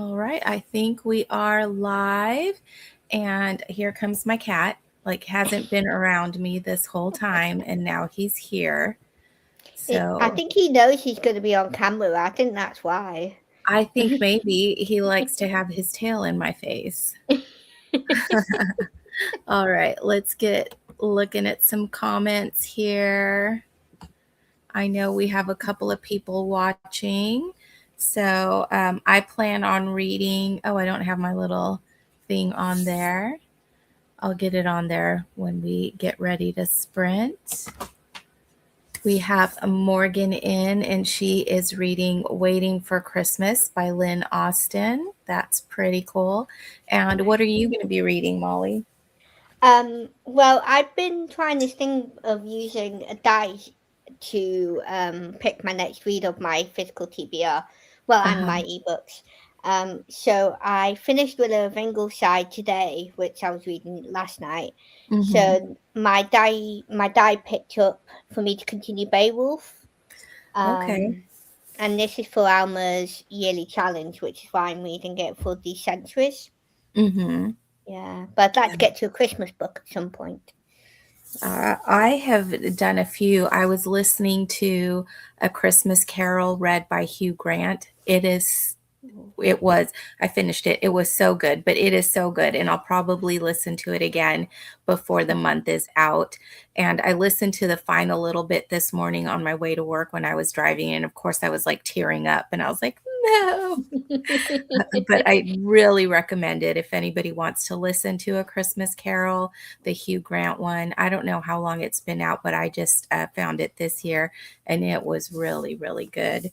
All right, I think we are live. And here comes my cat. Like, hasn't been around me this whole time, and now he's here. I So think he knows he's going to be on camera. I think that's why. I think maybe he likes to have his tail in my face. All right, let's get looking at some comments here. I know we have a couple of people watching. So I plan on reading. Oh, I don't have my little thing on there. I'll get it on there when we get ready to sprint. We have Morgan in, and she is reading Waiting for Christmas by Lynn Austen. That's pretty cool. And what are you going to be reading, Molly? Well, I've been trying this thing of using a dice to pick my next read of my physical TBR, well, and Uh-huh. my ebooks. So I finished with a Ingleside today, which I was reading last night. Mm-hmm. So my die picked up for me to continue Beowulf. Okay. Um, and this is for Alma's yearly challenge, which is why I'm reading it for the centuries. Mm-hmm. Yeah, but I'd like to get to a Christmas book at some point. I have done a few. I was listening to A Christmas Carol read by Hugh Grant. It was, I finished it. It was so good, but it is so good. And I'll probably listen to it again before the month is out. And I listened to the final little bit this morning on my way to work when I was driving. And of course, I was like tearing up and I was like, no. But I really recommend it if anybody wants to listen to A Christmas Carol, the Hugh Grant one. I don't know how long it's been out, but I just found it this year and it was really, really good.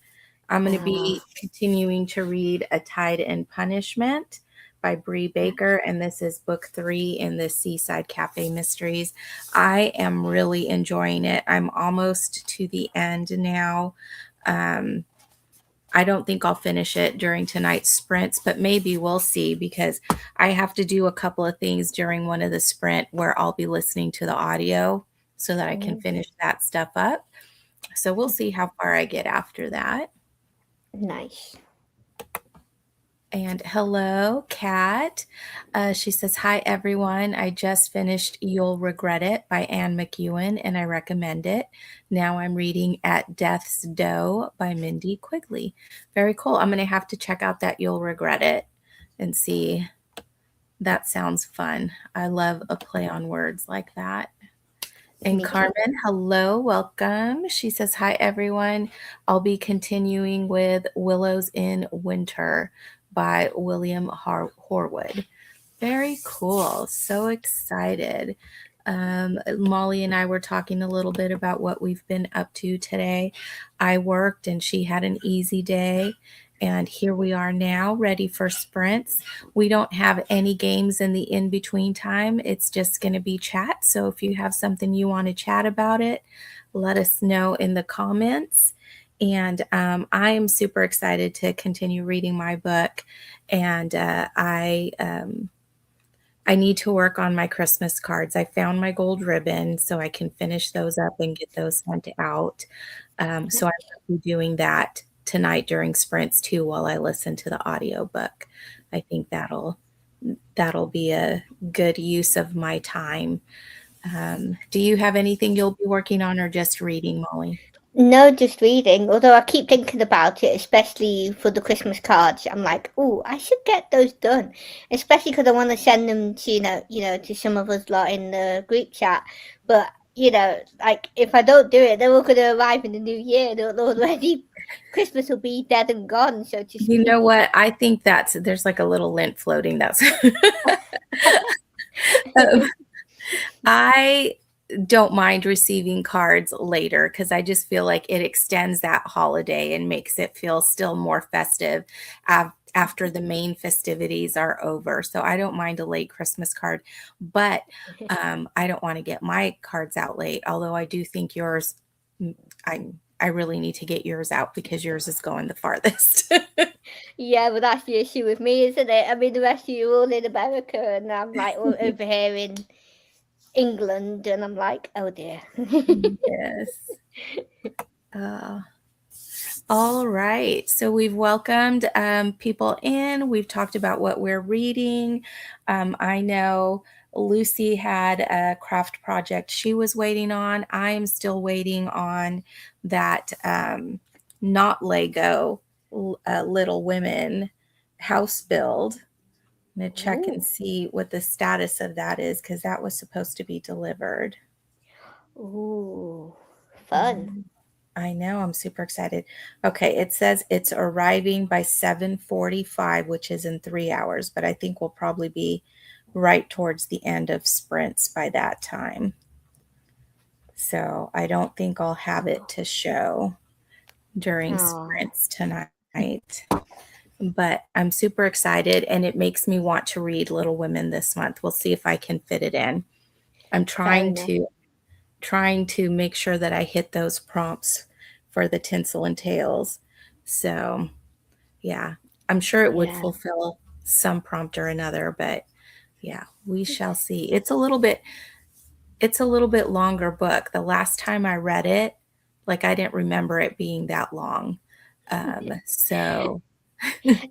I'm going to be continuing to read A Tide in Punishment by Bree Baker, and this is book 3 in the Seaside Cafe Mysteries. I am really enjoying it. I'm almost to the end now. Um, I don't think I'll finish it during tonight's sprints, but maybe we'll see because I have to do a couple of things during one of the sprint where I'll be listening to the audio so that I can finish that stuff up. So we'll see how far I get after that. Nice. And hello, Kat. She says, hi, everyone. I just finished You'll Regret It by Anne McEwen, and I recommend it. Now I'm reading At Death's Door by Mindy Quigley. Very cool. I'm going to have to check out that You'll Regret It and see. That sounds fun. I love a play on words like that. And Me too. Carmen, hello, welcome. She says, hi, everyone. I'll be continuing with Willows in Winter by William Horwood. Very cool. So excited. Molly and I were talking a little bit about what we've been up to today. I worked and she had an easy day. And here we are now, ready for sprints. We don't have any games in the in between time. It's just going to be chat. So if you have something you want to chat about it, let us know in the comments. And I am super excited to continue reading my book. And I need to work on my Christmas cards. I found my gold ribbon so I can finish those up and get those sent out. So I will be doing that tonight during sprints too while I listen to the audiobook. I think that'll be a good use of my time. Do you have anything you'll be working on or just reading, Molly? No, just reading. Although I keep thinking about it, especially for the Christmas cards. I'm like, oh, I should get those done, especially because I want to send them to to some of us lot in the group chat. But like if I don't do it, they're all going to arrive in the new year. They're already Christmas will be dead and gone, so to You speak. know what? I think there's like a little lint floating. That's I don't mind receiving cards later because I just feel like it extends that holiday and makes it feel still more festive after the main festivities are over. So I don't mind a late Christmas card, but I don't want to get my cards out late. Although I do think yours, I really need to get yours out because yours is going the farthest. Yeah, but that's the issue with me, isn't it? I mean, the rest of you are all in America, and I'm like all over here in England, and I'm like, oh dear. Yes. Uh, All right. So we've welcomed people in. We've talked about what we're reading. I know Lucy had a craft project she was waiting on. I am still waiting on that not Lego Little Women house build. I'm going to check and Ooh, see what the status of that is because that was supposed to be delivered. ooh, fun. Mhm. I know, I'm super excited. Okay, it says it's arriving by 7:45, which is in 3 hours, but I think we'll probably be right towards the end of sprints by that time. So I don't think I'll have it to show during Oh, sprints tonight. But I'm super excited and it makes me want to read Little Women this month. We'll see if I can fit it in. I'm fair enough. trying to make sure that I hit those prompts for the tinsel and tails. So, yeah, I'm sure it would Yeah. fulfill some prompt or another, but yeah, we shall see. It's a little bit longer book. The last time I read it, like I didn't remember it being that long. So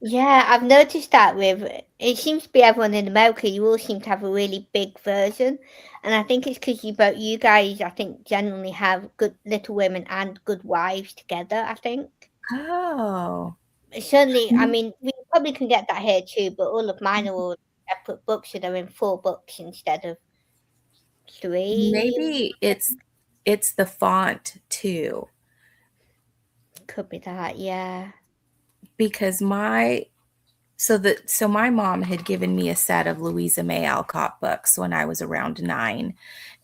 Yeah, I've noticed that with it seems to be everyone in America, you all seem to have a really big version. And I think it's because you guys, I think, generally have good Little Women and Good Wives together, I think. oh. Certainly, I mean, we probably can get that here too, but all of mine are all separate books, so they're in 4 books instead of 3. Maybe it's the font too, Could be that, yeah. because my mom had given me a set of Louisa May Alcott books when I was around 9,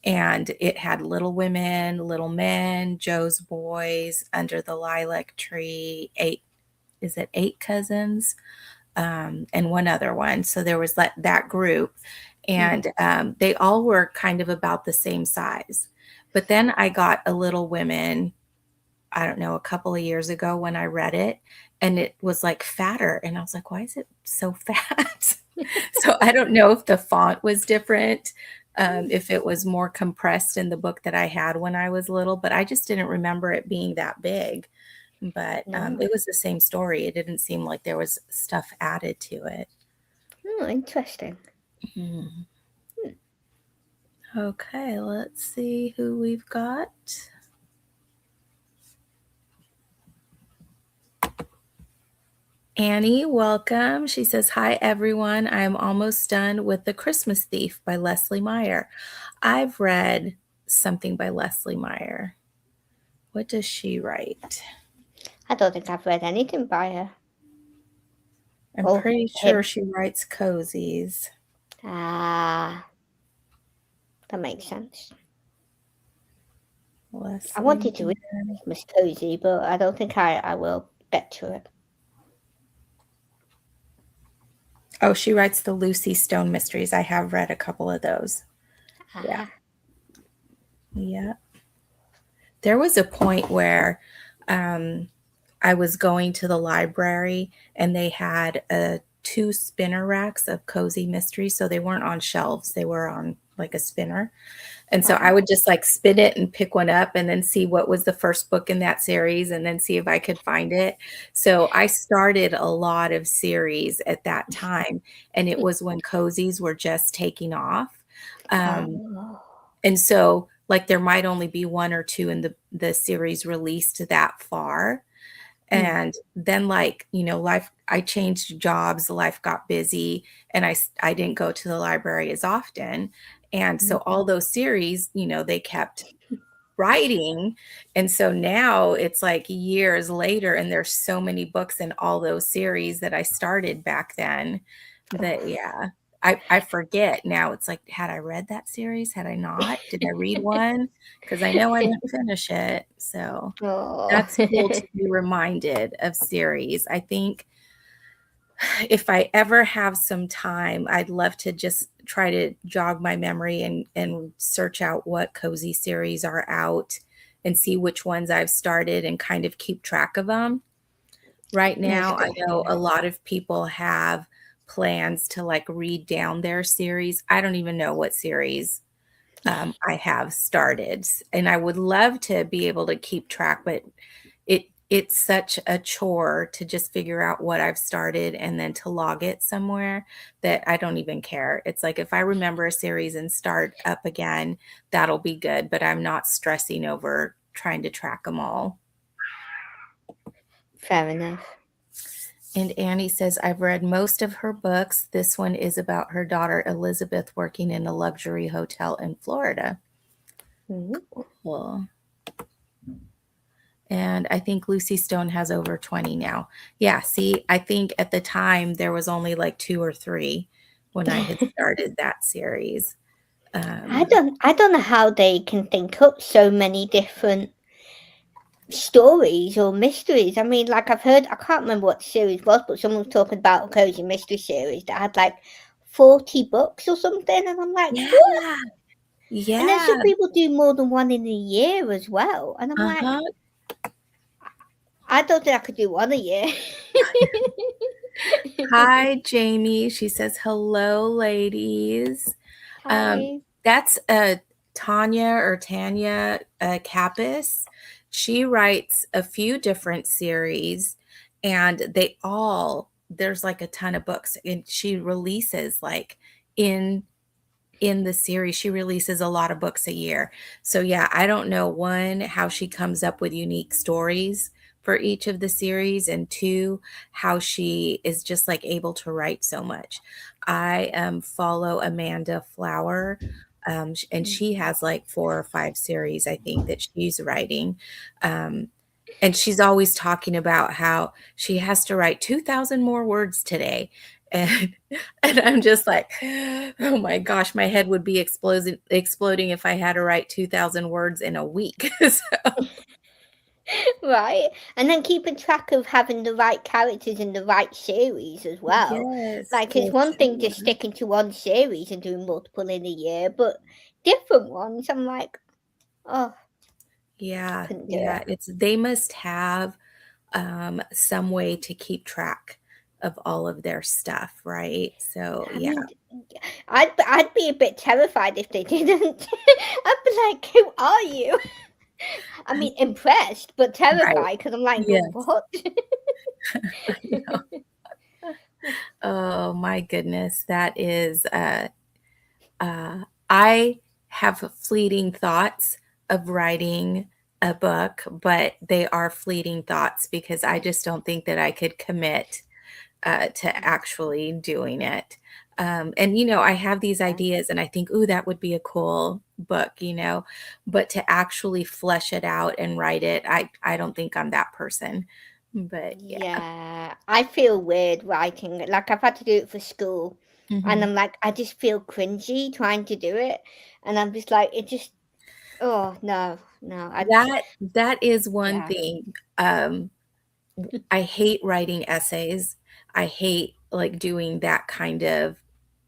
and it had Little Women, Little Men, Joe's Boys, Under the Lilac Tree, eight cousins, and one other one. So there was that group, Mm. and they all were kind of about the same size. But then I got a Little Women, I don't know, a couple of years ago when I read it, and it was like fatter. And I was like, why is it so fat? So I don't know if the font was different, if it was more compressed in the book that I had when I was little, but I just didn't remember it being that big. But No. it was the same story. It didn't seem like there was stuff added to it. Oh, interesting. Mhm. Hmm. Okay, let's see who we've got. Annie, welcome. She says, hi, everyone. I am almost done with The Christmas Thief by Leslie Meyer. I've read something by Leslie Meyer. What does she write? I don't think I've read anything by her. I'm Oh, pretty sure him. she writes cozies. Ah, that makes sense. I Leslie wanted to read Meyer. Christmas Cozy, but I don't think I will get to it. Oh, she writes the Lucy Stone mysteries. I have read a couple of those. Yeah. Ah, Yeah. There was a point where um, I was going to the library and they had two spinner racks of cozy mysteries. So they weren't on shelves, they were on like a spinner. And so I wow. would just like spin it and pick one up and then see what was the first book in that series and then see if I could find it. So I started a lot of series at that time. And it was when cozies were just taking off. Um, Oh, and so like there might only be one or two in the series released that far. mm, And then like, life, I changed jobs, life got busy, and I didn't go to the library as often. And mm. so all those series, they kept writing. And so now it's like years later, and there's so many books in all those series that I started back then that, Oh. yeah, I forget now. It's like, had I read that series? Had I not? Did I read one? Because I know I didn't finish it. So Oh. that's cool to be reminded of series. I think if I ever have some time, I'd love to just try to jog my memory and search out what cozy series are out and see which ones I've started and kind of keep track of them. Right That's a now, I good know idea. a lot of people have plans to like read down their series. I don't even know what series I have started, and I would love to be able to keep track, but it's such a chore to just figure out what I've started and then to log it somewhere that I don't even care. It's like if I remember a series and start up again, that'll be good, but I'm not stressing over trying to track them all. Fair enough. And Annie says, I've read most of her books. This one is about her daughter Elizabeth working in a luxury hotel in Florida. Cool. And I think Lucy Stone has over 20 now. Yeah, see, I think at the time there was only like 2 or 3 when I had started that series. I don't know how they can think up so many different stories or mysteries. I mean, like I've heard, I can't remember what the series was, but someone was talking about a cozy mystery series that had like 40 books or something, and I'm like, what? Yeah, And then yeah, some people do more than one in a year as well, and I'm like, uh-huh. I don't think I could do one a year. Hi, Jamie. She says, hello, ladies. Hi. That's Tanya or Tanya Kappas. She writes a few different series, and there's like a ton of books, and she releases like in the series, she releases a lot of books a year. So yeah, I don't know, one, how she comes up with unique stories for each of the series, and two, how she is just like able to write so much. I follow Amanda Flower, and she has like 4 or 5 series, I think, that she's writing. Um, and she's always talking about how she has to write 2,000 more words today. And and I'm just like, oh my gosh, my head would be exploding if I had to write 2,000 words in a week. So, Right. And then keeping track of having the right characters in the right series as well. yes, Like, it's for one thing just sure. sticking to one series and doing multiple in a year, but different ones, I'm like, oh, Yeah, couldn't do yeah. it. They must have some way to keep track of all of their stuff, right? So, I yeah, mean, I'd be a bit terrified if they didn't. I'd be like, who are you? I mean, impressed, but right. terrified because I'm like, Yes. what? Yeah. Oh my goodness, that is I have fleeting thoughts of writing a book, but they are fleeting thoughts because I just don't think that I could commit to actually doing it. And I have these Yeah. ideas and I think, ooh, that would be a cool book, but to actually flesh it out and write it, I don't think I'm that person. But yeah. Yeah, I feel weird writing it. Like I've had to do it for school, and Mhm. I'm like, I just feel cringy trying to do it, and I'm just like, it just, oh no, no, That is one yeah, thing. I hate writing essays. I hate like doing that kind of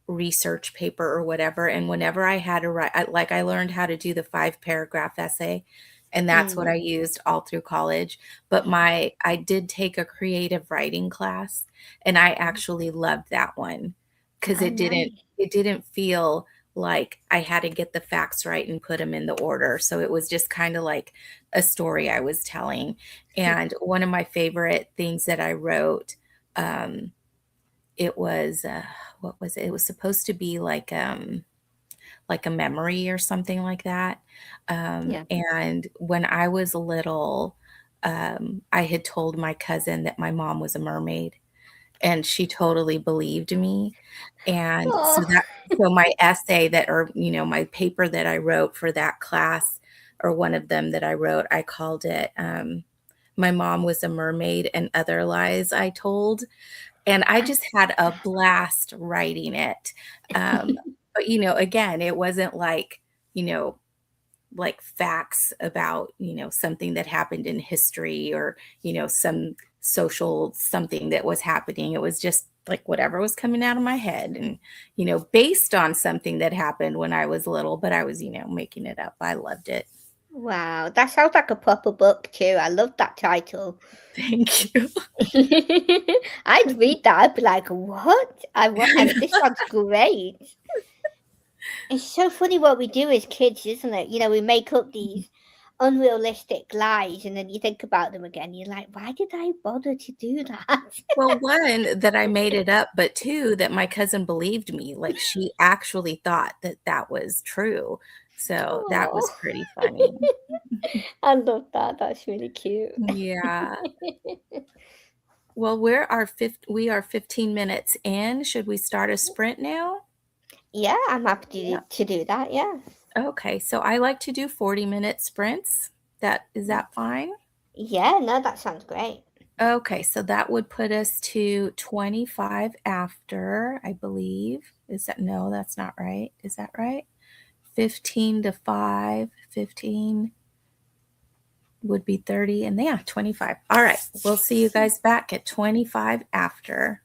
research paper or whatever. And whenever I had to write, I learned how to do the 5 paragraph essay, and that's what mm, I used all through college. But I did take a creative writing class, and I actually loved that one because oh nice. it didn't feel like I had to get the facts right and put them in the order. So it was just kind of like a story I was telling. And one of my favorite things that I wrote, um, it was what was it? It was supposed to be like a memory or something like that. Yeah. And when I was little, I had told my cousin that my mom was a mermaid, and she totally believed me. And Oh, so my essay or my paper that I wrote for that class, or one of them that I wrote, I called it My Mom Was a Mermaid and Other Lies I Told. And I just had a blast writing it. But again, it wasn't you know, like facts about, something that happened in history, or, some social something that was happening. It was just like whatever was coming out of my head, and, based on something that happened when I was little, but I was, making it up. I loved it. wow, that sounds like a proper book too. I love that title. Thank you. I'd read that. I'd be like, what? This sounds great. It's so funny what we do as kids, isn't it? We make up these unrealistic lies, and then you think about them again, you're like, why did I bother to do that? Well, one, that I made it up, but two, that my cousin believed me. Like, she actually thought that that was true. So that was Oh, pretty funny. I love that. That's really cute. Yeah. Well, we are 15 minutes in. Should we start a sprint now? Yeah, I'm happy Yeah. to do that. Yeah. Okay, so I like to do 40-minute sprints. That is that fine? Yeah, no, that sounds great. Okay, so that would put us to 25 after, I believe. Is that no, that's not right. Is that right? 15 to 5, 15 would be 30, and yeah, 25. All right, we'll see you guys back at 25 after.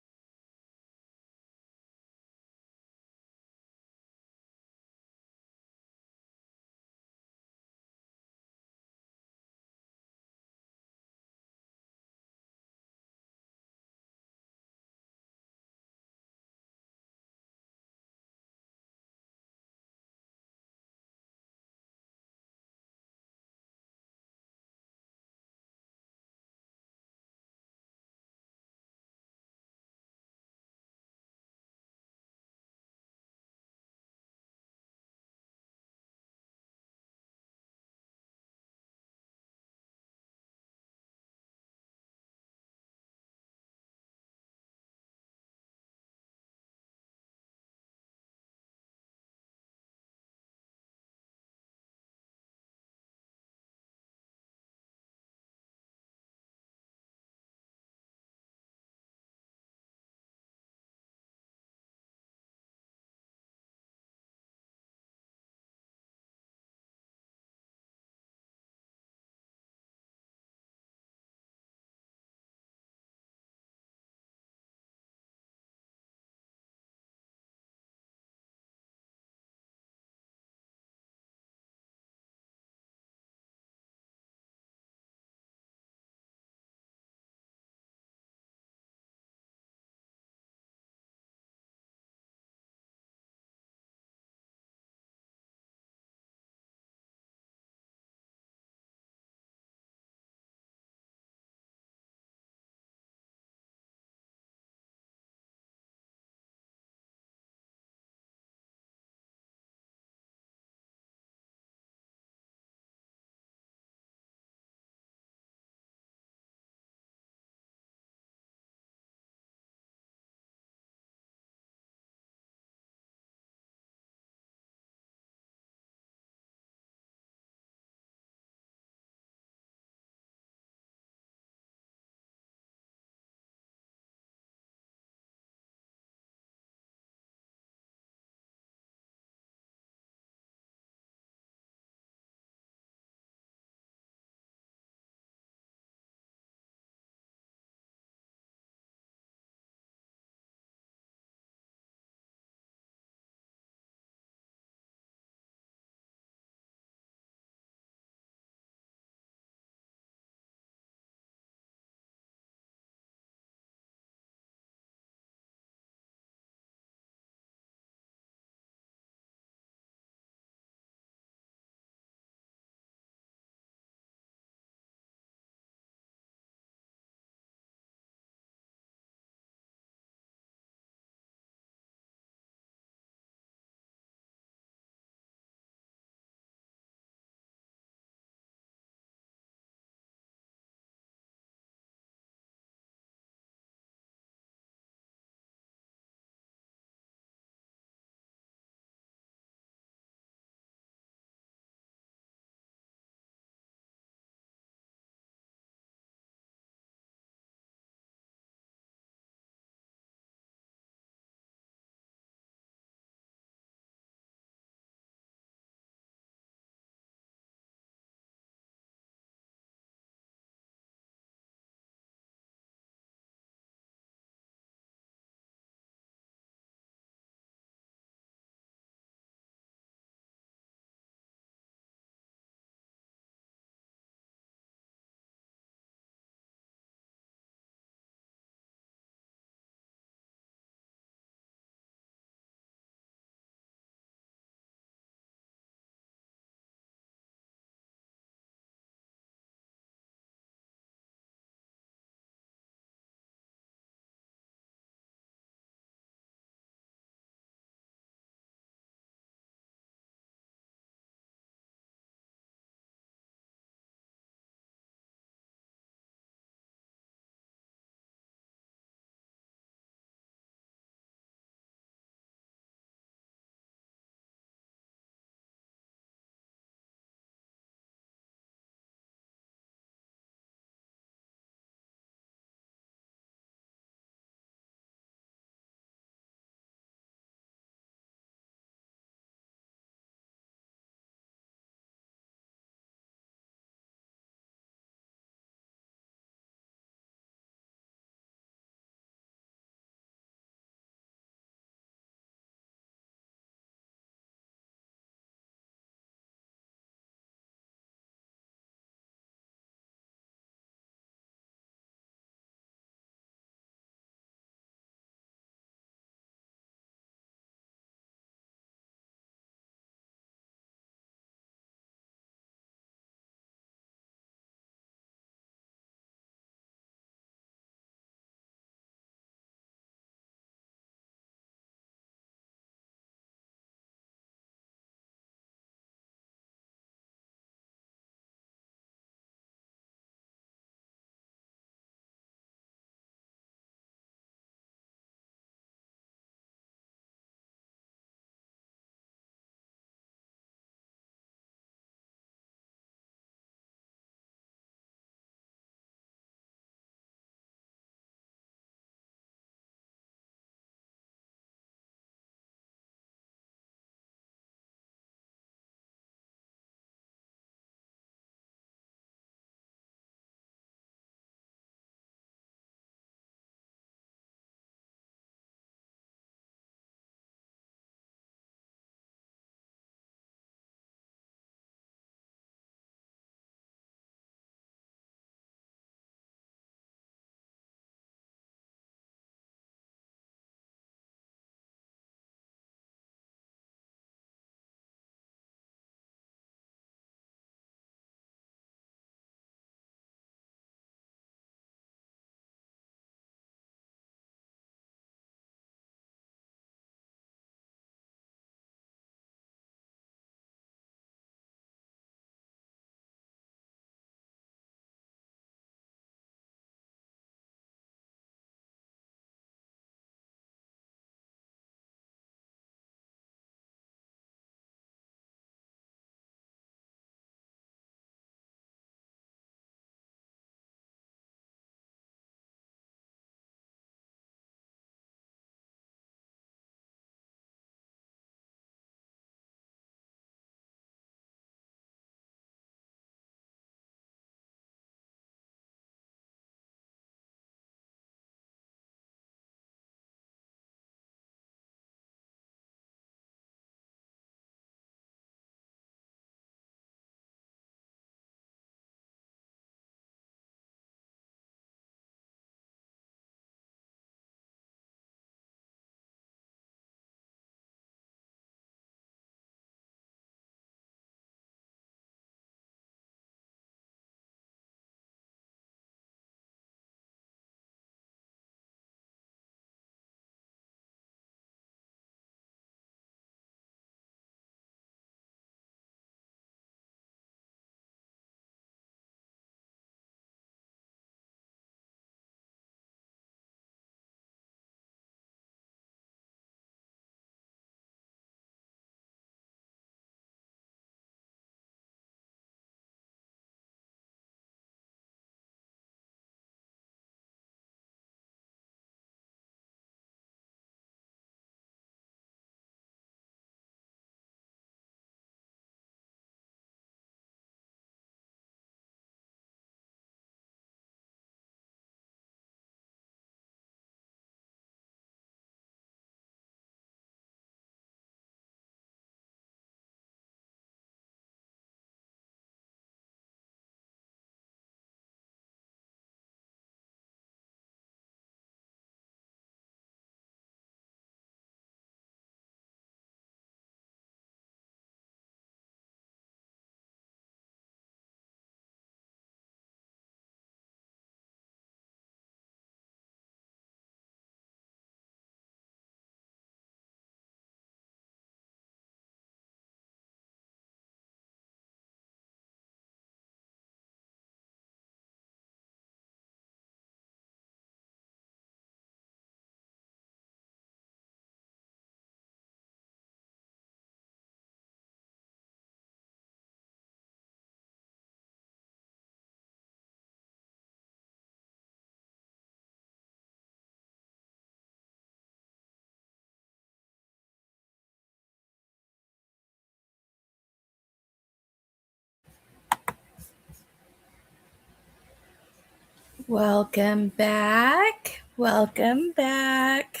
Welcome back. Welcome back.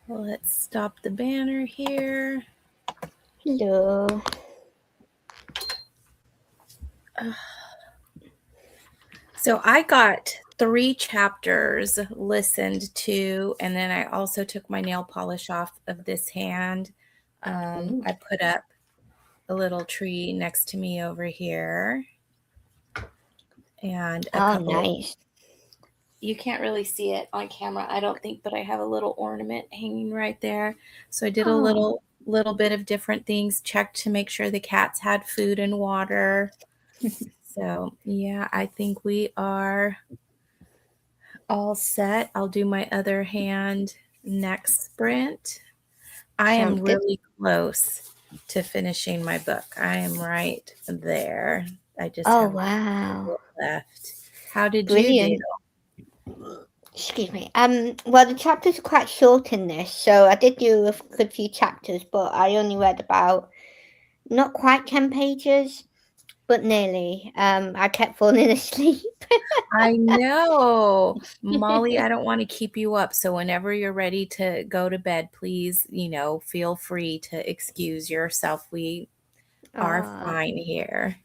Let's stop the banner here. Hello. So I got 3 chapters listened to, and then I also took my nail polish off of this hand. I put up a little tree next to me over here, and a Oh, couple. nice. You can't really see it on camera, I don't think, but I have a little ornament hanging right there. So I did a Oh. little bit of different things, checked to make sure the cats had food and water. So yeah, I think we are all set. I'll do my other hand next sprint. I am Sounds good. really close to finishing my book. I am right there. I just Oh, have a wow. bit left. How did you do? Brilliant. Excuse me. Well, the chapters are quite short in this, so I did do a good few chapters, but I only read about not quite 10 pages, but nearly. I kept falling asleep. I know. Molly, I don't want to keep you up. So whenever you're ready to go to bed, please, feel free to excuse yourself. We are Ah. fine here.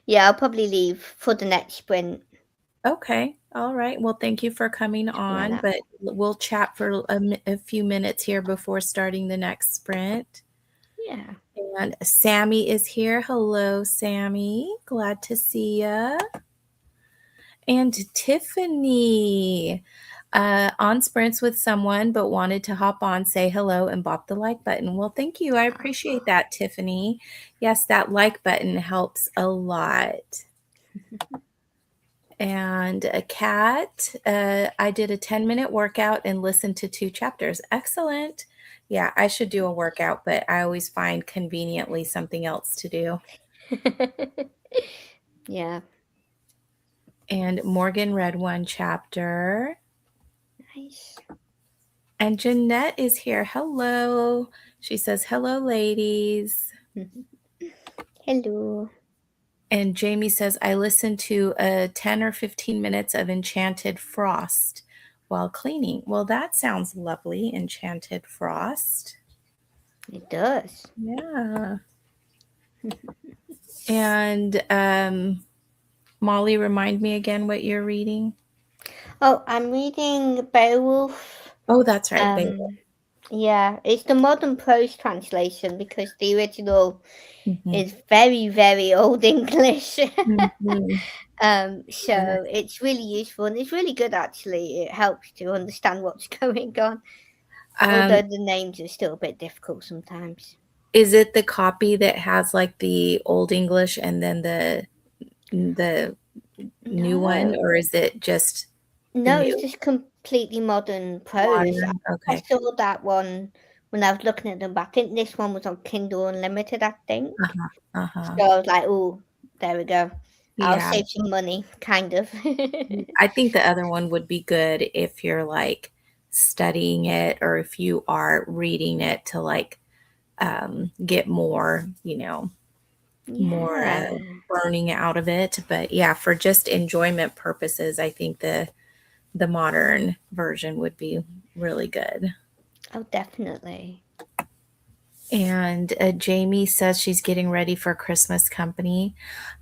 Yeah, I'll probably leave for the next sprint. Okay. All right. Well, thank you for coming Something like on, that. but we'll chat for a few minutes here before starting the next sprint. Yeah. And Sammy is here. Hello, Sammy. Glad to see you. And Tiffany, on sprints with someone, but wanted to hop on, say hello, and bop the like button. Well, thank you. I appreciate that, Tiffany. Yes, that like button helps a lot. And a cat, I did a 10-minute workout and listened to 2 chapters. Excellent. Yeah, I should do a workout, but I always find conveniently something else to do. Yeah. And Morgan read 1 chapter. Nice. And Jeanette is here. Hello. She says, hello, ladies. Hello. And Jamie says, I listened to 10 or 15 minutes of Enchanted Frost while cleaning. Well, that sounds lovely, Enchanted Frost. It does. Yeah. And Molly, remind me again what you're reading. Oh, I'm reading Beowulf. Oh, that's right. Um, yeah, it's the modern prose translation because the original Mm-hmm. is very, very old English. Mm-hmm. So it's really useful and it's really good actually. It helps to understand what's going on, although Um, the names are still a bit difficult sometimes. is it the copy that has like the old English and then the new one, No, or is it just the no, it's new just completely modern prose. modern? I Okay. saw that one when I was looking at them, but I think this one was on Kindle Unlimited, I think. Uh-huh. Uh-huh. So I was like, oh, there we go. I'll Yeah. save some money, kind of. I think the other one would be good if you're like studying it or if you are reading it to like get more, more Yeah. burning out of it. But yeah, for just enjoyment purposes, I think the modern version would be really good. Oh, definitely. And Jamie says she's getting ready for Christmas company.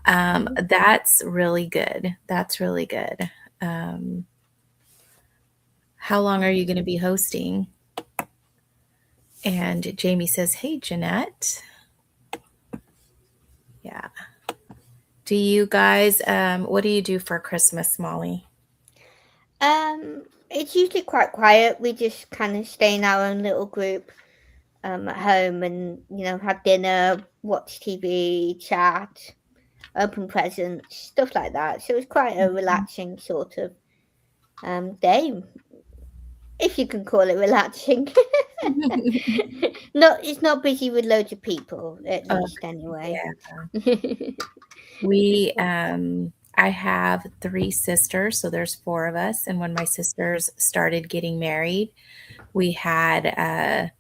That's really good. That's really good. Um, how long are you going to be hosting? And Jamie says, hey, Jeanette. Yeah. Do you guys, what do you do for Christmas, Molly? It's usually quite quiet. We just kind of stay in our own little group at home and, have dinner, watch TV, chat, open presents, stuff like that. So it's quite a relaxing sort of day, if you can call it relaxing. No, it's not busy with loads of people, at Oh, least anyway. yeah. I have 3 sisters, so there's 4 of us. And when my sisters started getting married, we had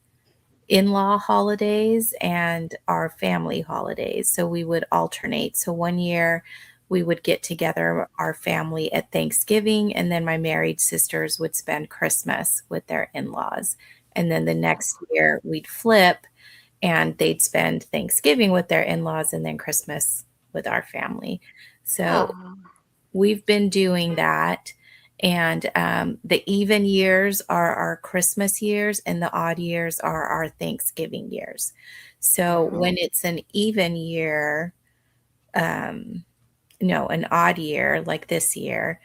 in-law holidays and our family holidays. So we would alternate. So one year we would get together, our family, at Thanksgiving, and then my married sisters would spend Christmas with their in-laws. And then the next year we'd flip and they'd spend Thanksgiving with their in-laws and then Christmas with our family. So Oh, we've been doing that. And the even years are our Christmas years, and the odd years are our Thanksgiving years. So oh, when it's an even year, um, no, an odd year like this year,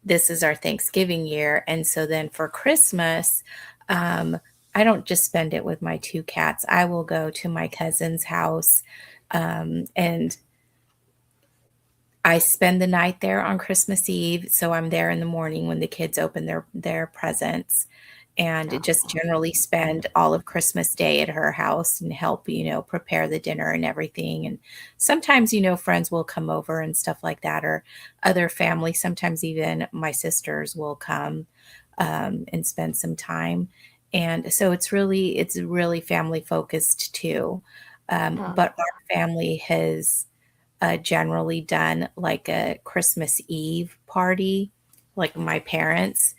this is our Thanksgiving year. And so then for Christmas, um, I don't just spend it with my two cats. I will go to my cousin's house, and I spend the night there on Christmas Eve, so I'm there in the morning when the kids open their presents, and just oh, generally spend all of Christmas Day at her house and help, prepare the dinner and everything. And sometimes, friends will come over and stuff like that, or other family. Sometimes even my sisters will come and spend some time. And so it's really family focused too. oh, But our family has generally done like a Christmas Eve party. Like my parents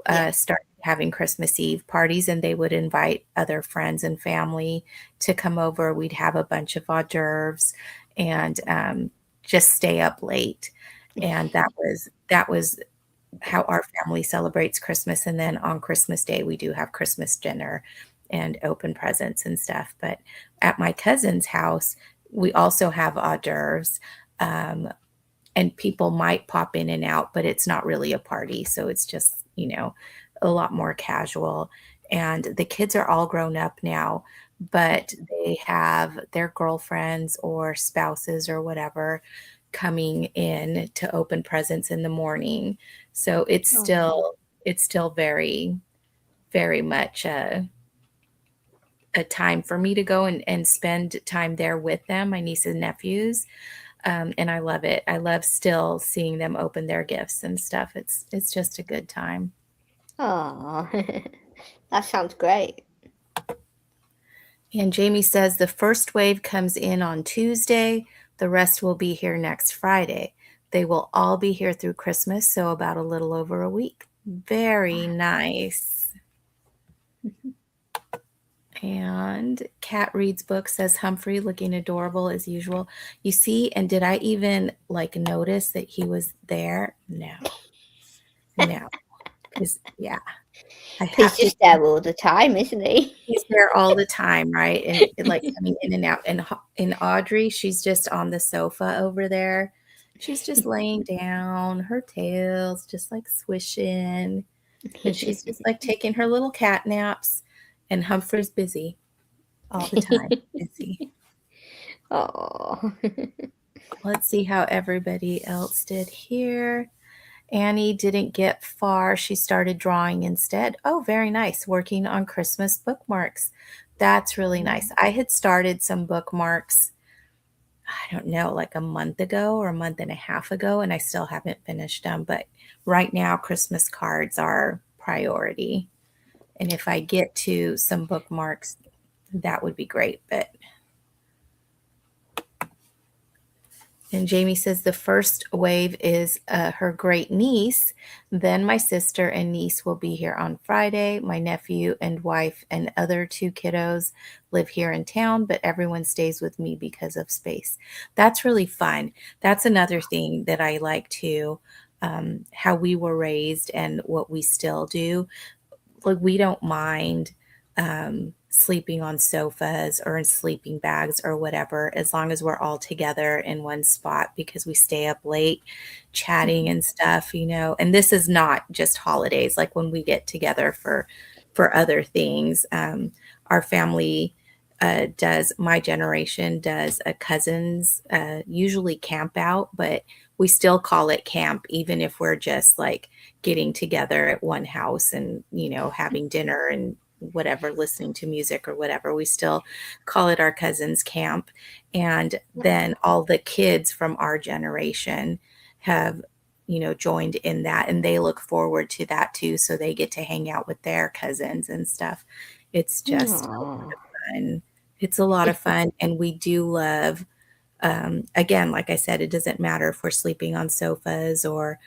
yeah. started having Christmas Eve parties, and they would invite other friends and family to come over. We'd have a bunch of hors d'oeuvres and just stay up late. And that was how our family celebrates Christmas. And then on Christmas Day, we do have Christmas dinner and open presents and stuff. But at my cousin's house, we also have hors d'oeuvres. Um, and people might pop in and out, but it's not really a party. So it's just, a lot more casual. And the kids are all grown up now, but they have their girlfriends or spouses or whatever coming in to open presents in the morning. So it's Oh, still it's still very, very much a time for me to go and spend time there with them, my nieces and nephews. And I love it. I love still seeing them open their gifts and stuff. It's just a good time. oh, that sounds great. And Jamie says the first wave comes in on Tuesday. The rest will be here next Friday. They will all be here through Christmas, so about a little over a week. Very nice. And Cat Reads Book says Humphrey looking adorable as usual. You see, and did I even like notice that he was there? No, no, because yeah, I He's have to. just there all the time, isn't he? He's there all the time, right? And like coming in and out. And Audrey, she's just on the sofa over there. She's just laying down, her tail's just like swishing, and she's just like taking her little cat naps. And Humphrey's busy all the time, busy. Oh, Let's see how everybody else did here. Annie didn't get far. She started drawing instead. Oh, very nice. Working on Christmas bookmarks. That's really nice. I had started some bookmarks, I don't know, like a month ago or a month and a half ago, and I still haven't finished them. But right now, Christmas cards are priority. And if I get to some bookmarks, that would be great. But And Jamie says the first wave is her great niece. Then my sister and niece will be here on Friday. My nephew and wife and other two kiddos live here in town, but everyone stays with me because of space. That's really fun. That's another thing that I like too, how we were raised and what we still do. Like we don't mind sleeping on sofas or in sleeping bags or whatever, as long as we're all together in one spot because we stay up late chatting and stuff, And this is not just holidays, like when we get together for other things. Our family does, my generation does a cousins usually camp out, but we still call it camp, even if we're just like getting together at one house and having dinner and whatever, listening to music or whatever. We still call it our cousins camp. And then all the kids from our generation have joined in that, and they look forward to that too, so they get to hang out with their cousins and stuff. It's just a lot oh, of fun. It's a lot of fun, and we do love Again, like I said, it doesn't matter if we're sleeping on sofas or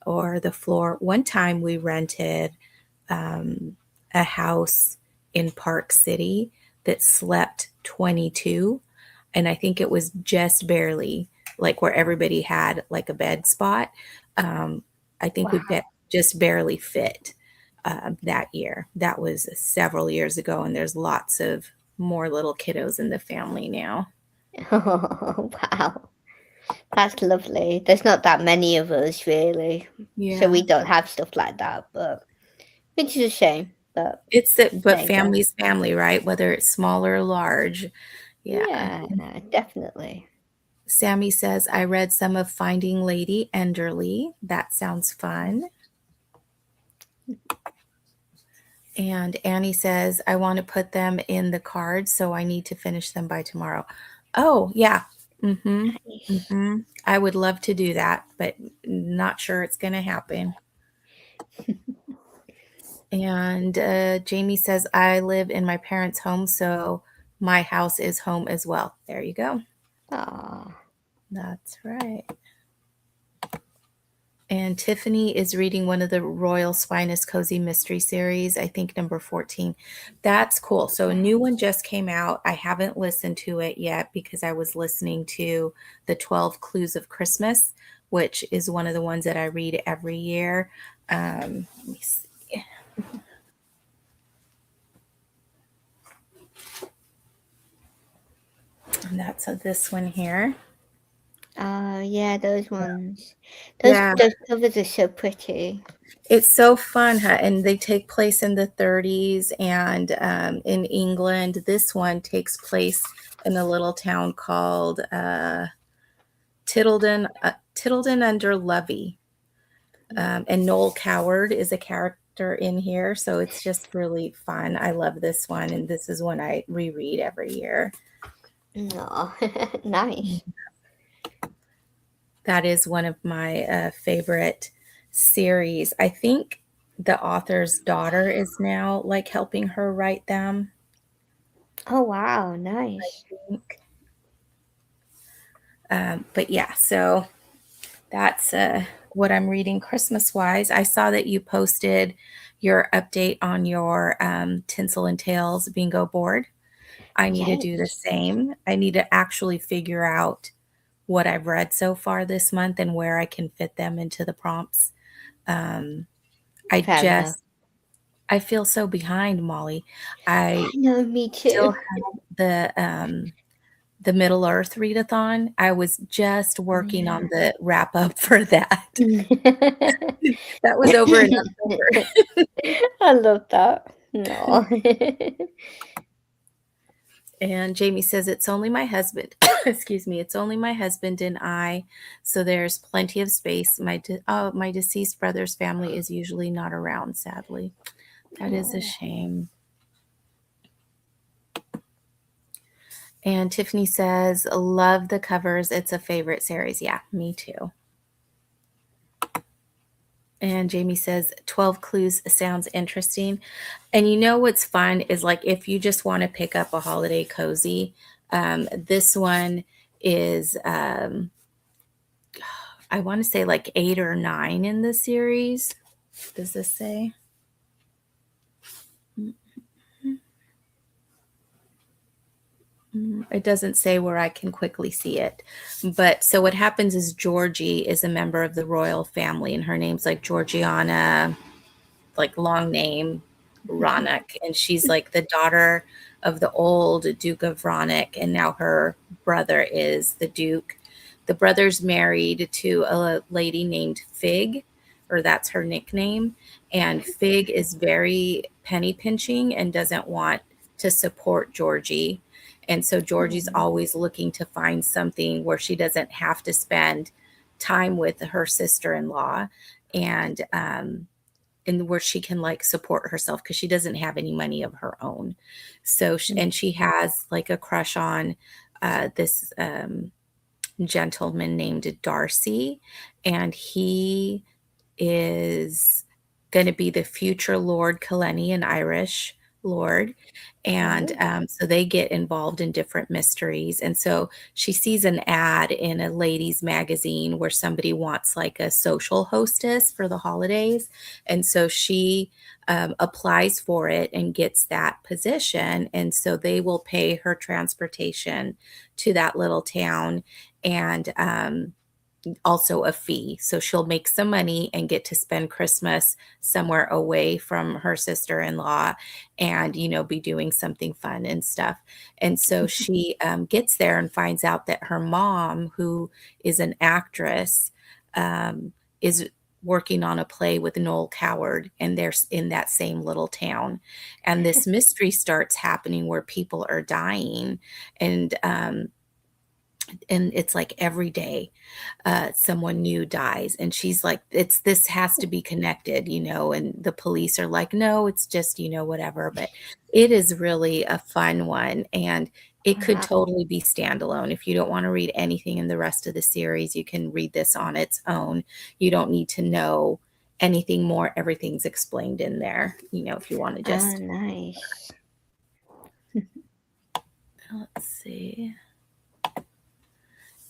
the floor. One time we rented a house in Park City that slept 22, and I think it was just barely like where everybody had like a bed spot. Um, I think Wow. just barely fit that year. That was several years ago, and there's lots of more little kiddos in the family now. Oh, wow. That's lovely. There's not that many of us, really. So we Yeah. don't have stuff like that, but which is a shame. But But there you go. family's family, right? Whether it's small or large. Yeah. Yeah, definitely. Sammy says, I read some of Finding Lady Enderley. That sounds fun. And Annie says, I want to put them in the cards, so I need to finish them by tomorrow. Oh, yeah. Mm-hmm. Nice. Mm-hmm. I would love to do that, but not sure it's going to happen. And Jamie says, I live in my parents' home, so my house is home as well. There you go. Aw. That's right. And Tiffany is reading one of the Royal Spinous Cozy Mystery Series, I think number 14. That's cool. So a new one just came out. I haven't listened to it yet because I was listening to the 12 Clues of Christmas, which is one of the ones that I read every year. Let me see. And that's this one here. Yeah, those ones. Yeah, Those covers are so pretty. it's so fun, huh? And they take place in the 30s and in England. This one takes place in a little town called Tittleton under Levy. And Noel Coward is a character in here, so it's just really fun. I love this one, and this is one I reread every year. Aw, nice. That is one of my favorite series. I think the author's daughter is now like helping her write them. Oh, wow, I nice. think. But yeah, so that's what I'm reading Christmas wise. I saw that you posted your update on your Tinsel and Tales bingo board. I need to do the Yes, same. I need to actually figure out what I've read so far this month and where I can fit them into the prompts. Um, I fair enough. just I feel so behind, Molly. I I know, me still too. have the Middle Earth readathon. I was just Oh, working yeah. on the wrap up for that. That was over in October. I love that. No. And Jamie says it's only my husband. Excuse me. It's only my husband and I, so there's plenty of space. My deceased brother's family is usually not around. Sadly, that is a Oh. shame. And Tiffany says, love the covers. It's a favorite series. Yeah, me too. And Jamie says 12 clues sounds interesting. And you know what's fun is like if you just want to pick up a holiday cozy, this one is I want to say like 8 or 9 in the series. Does this say? It doesn't say where I can quickly see it. But so what happens is Georgie is a member of the royal family, and her name's like Georgiana, like long name, Roanoke, and she's like the daughter of the old Duke of Roanoke, and now her brother is the Duke. The brother's married to a lady named Fig, or that's her nickname, and Fig is very penny pinching and doesn't want to support Georgie. And so Georgie's always looking to find something where she doesn't have to spend time with her sister-in-law and where she can like support herself because she doesn't have any money of her own. So and she has like a crush on this gentleman named Darcy, and he is going to be the future Lord Killenny in Irish lord. And Oh. so they get involved in different mysteries. And so she sees an ad in a ladies' magazine where somebody wants like a social hostess for the holidays. And so she applies for it and gets that position. And so they will pay her transportation to that little town. And also a fee. So she'll make some money and get to spend Christmas somewhere away from her sister-in-law and, be doing something fun and stuff. And so she gets there and finds out that her mom, who is an actress, is working on a play with Noel Coward, and they're in that same little town. And this mystery starts happening where people are dying, and it's like every day someone new dies, and she's like, this has to be connected, and the police are like, no, it's just, whatever. But it is really a fun one, and it could Wow. totally be standalone. If you don't want to read anything in the rest of the series, you can read this on its own. You don't need to know anything more. Everything's explained in there, if you want to Ah, just, nice. let's see.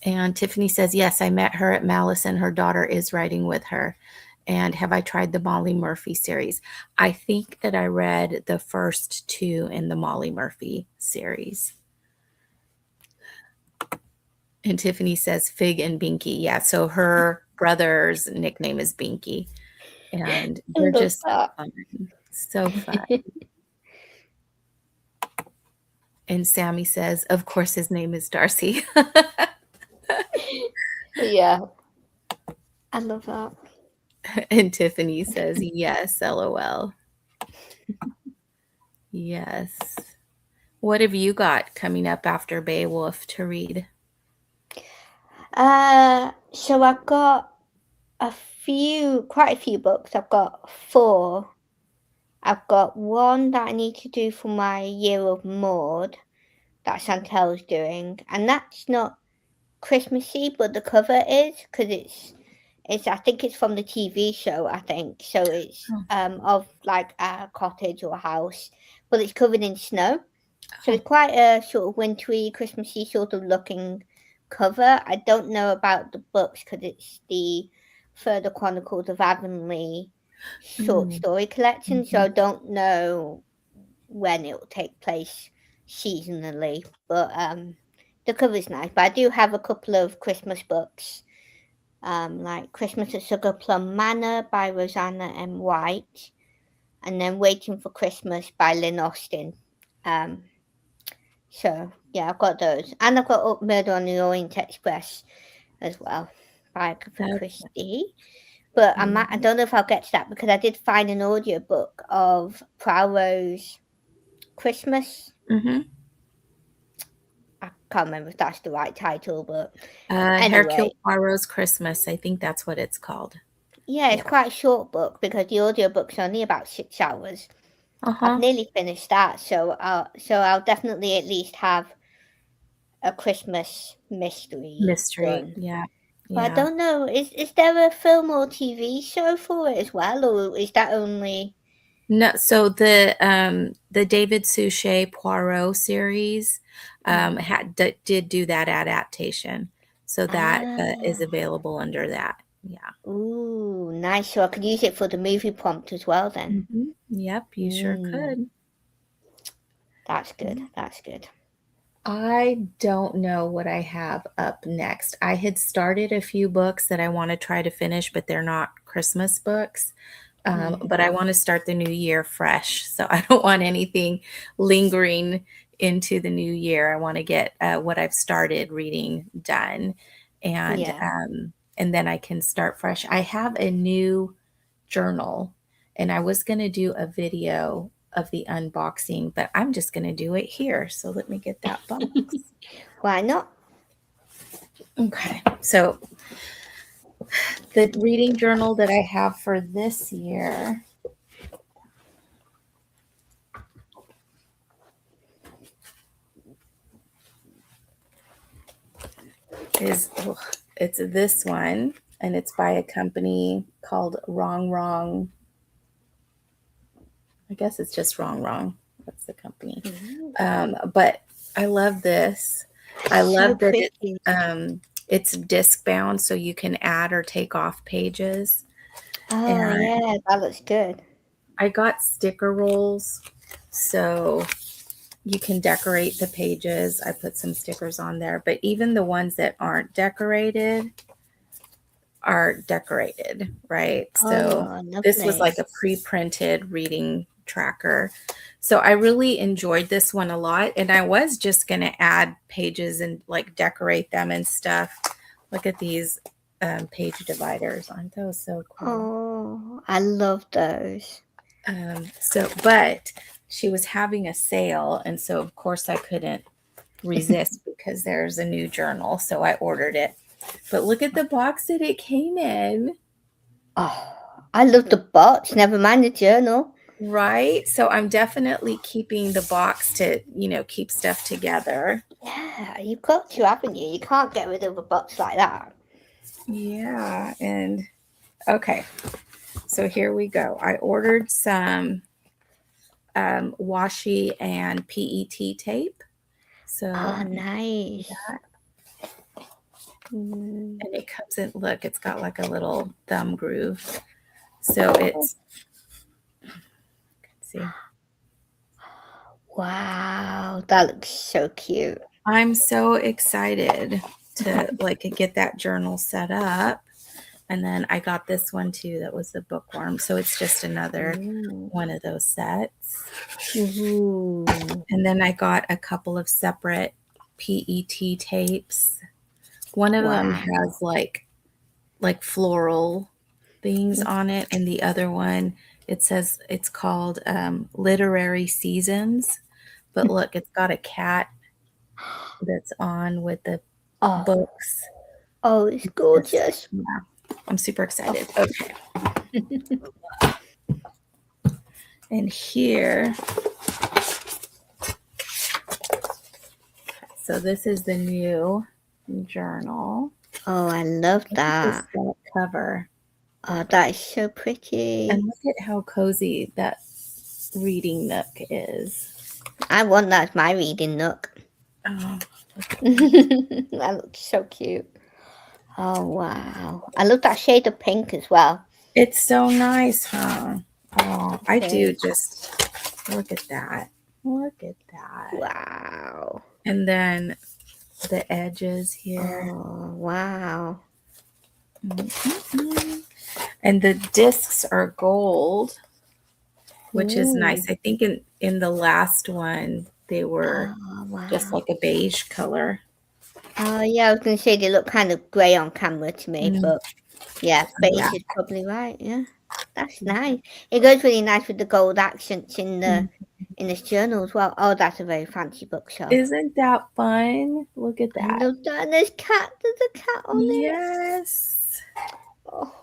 And Tiffany says, yes, I met her at Malice and her daughter is writing with her. And have I tried the Molly Murphy series? I think that I read the first two in the Molly Murphy series. And Tiffany says Fig and Binky. Yeah, so her brother's nickname is Binky. And I they're love just that. fun. So fun. And Sammy says, of course, his name is Darcy. Yeah, I love that. And Tiffany says, yes, LOL. Yes. What have you got coming up after Beowulf to read? So I've got quite a few books. I've got 4. I've got one that I need to do for my Year of Maud that Chantel's doing, and that's not Christmassy, but the cover is because it's I think it's from the TV show. I think so. It's Oh, of like a cottage or a house, but it's covered in snow. So oh. it's quite a sort of wintry, Christmassy sort of looking cover. I don't know about the books because it's the Further Chronicles of Avonlea short Mm, story collection, so I mhm. don't know when it will take place seasonally. But the cover's nice. But I do have a couple of Christmas books, like Christmas at Sugar Plum Manor by Rosanna M. White, and then Waiting for Christmas by Lynn Austin. Um, so yeah, I've got those, and I've got Up Murder on the Orient Express as well by Agatha That's Christie. But I yeah. don't know if I'll get to that because I did find an audiobook of Poirot's Christmas. Mhm. I can't remember if that's the right title, but Hercule anyway, Poirot's Christmas. I think that's what it's called. yeah, it's Yeah. quite a short book because the audiobook's only about 6 hours. I've Uh-huh. nearly finished that, so I'll definitely at least have a Christmas mystery Mystery. done. Yeah. But I Yeah. don't know, is there a film or TV show for it as well, or is that only? No, so the David Suchet Poirot series Mm. did do that adaptation. So that is Ah, available under that. Yeah. ooh, nice. So I could use it for the movie prompt as well then. Yep, you sure Mm, could. that's good. That's good. I don't know what I have up next. I had started a few books that I want to try to finish, but they're not Christmas books. Mm, But I want to start the new year fresh. So I don't want anything lingering into the new year. I want to get what I've started reading done, and yeah. um, and then I can start fresh. I have a new journal, and I was going to do a video of the unboxing, but I'm just going to do it here. So let me get that box. Why not? Okay. So the reading journal that I have for this year is it's this one, and it's by a company called Wrong Wrong. I guess it's just Wrong Wrong. That's the company. Ooh, But I love this. I so love that pretty. it's disc bound, so you can add or take off pages. Oh And yeah, that looks good. I got sticker rolls, so you can decorate the pages. I put some stickers on there, but even the ones that aren't decorated are decorated, right? So Oh, this was lovely. like a pre-printed reading tracker. So I really enjoyed this one a lot, and I was just going to add pages and like decorate them and stuff. Look at these page dividers. Aren't those so cool? Oh, I love those. But she was having a sale, and so of course I couldn't resist because there's a new journal, so I ordered it. But look at the box that it came in. Oh, I love the box. Never mind the journal. Right. So I'm definitely keeping the box to, keep stuff together. Yeah, you've got to, haven't you? You can't get rid of a box like that. Yeah. And okay. So here we go. I ordered some washi and PET tape. Oh, So, nice. that, Mm. and it comes in, look, it's got like a little thumb groove. So it's, let's see. Wow, that looks so cute. I'm so excited to like get that journal set up. And then I got this one too that was the bookworm. So it's just another Ooh. one of those sets. Ooh. And then I got a couple of separate PET tapes. One of them Wow. has like floral things on it, and the other one it says it's called Literary Seasons. But look, it's got a cat that's on with the Oh, books. oh, it's Just, gorgeous. yeah, I'm super Oh. excited. Okay. And here, so this is the new journal. Oh, I love Look at this that. cover. Oh, that is so And pretty. look at how cozy that reading nook is. I want that as my reading nook. Oh, That looks so cute. Oh, wow. I love that shade of pink as well. it's so nice, huh? Oh, I do Okay. just look at that. Look at that. Wow. And then the edges here. Oh, wow. Mm-mm. And the discs are gold, which is Ooh. nice. I think in the last one they were Oh, just wow. like a beige color. Oh, yeah, I was going to say they look kind of grey on camera to me, Mm, but yeah, yeah. beige is probably right. Yeah, that's nice. It goes really nice with the gold accents Mm. in this journal as well. Oh, that's a very fancy bookshelf. Isn't that fun? Look at I that. love that. And there's a cat on it. Yes. Oh,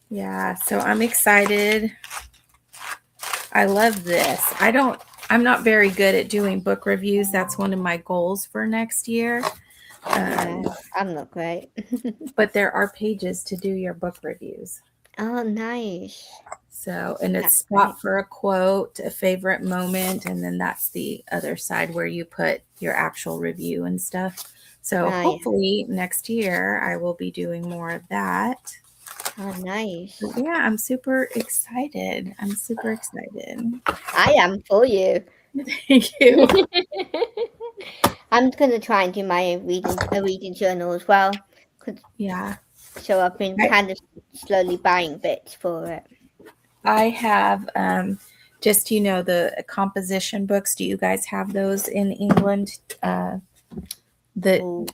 Yeah, so I'm excited. I love this. I'm not very good at doing book reviews. That's one of my goals for next year. yeah, Um, I'm not great. but there are pages to do your book reviews. Oh, nice. So, and it's That's great. spot for a quote, a favorite moment, and then that's the other side where you put your actual review and stuff. So, Oh, yeah. hopefully next year I will be doing more of that. Oh, nice. But yeah, I'm super excited. I'm super excited. I am for you. Thank you. I'm gonna try and do my reading journal as well. 'Cause- Yeah. So I've been I, kind of slowly buying bits for it. I have just, the composition books. Do you guys have those in England? The Oh,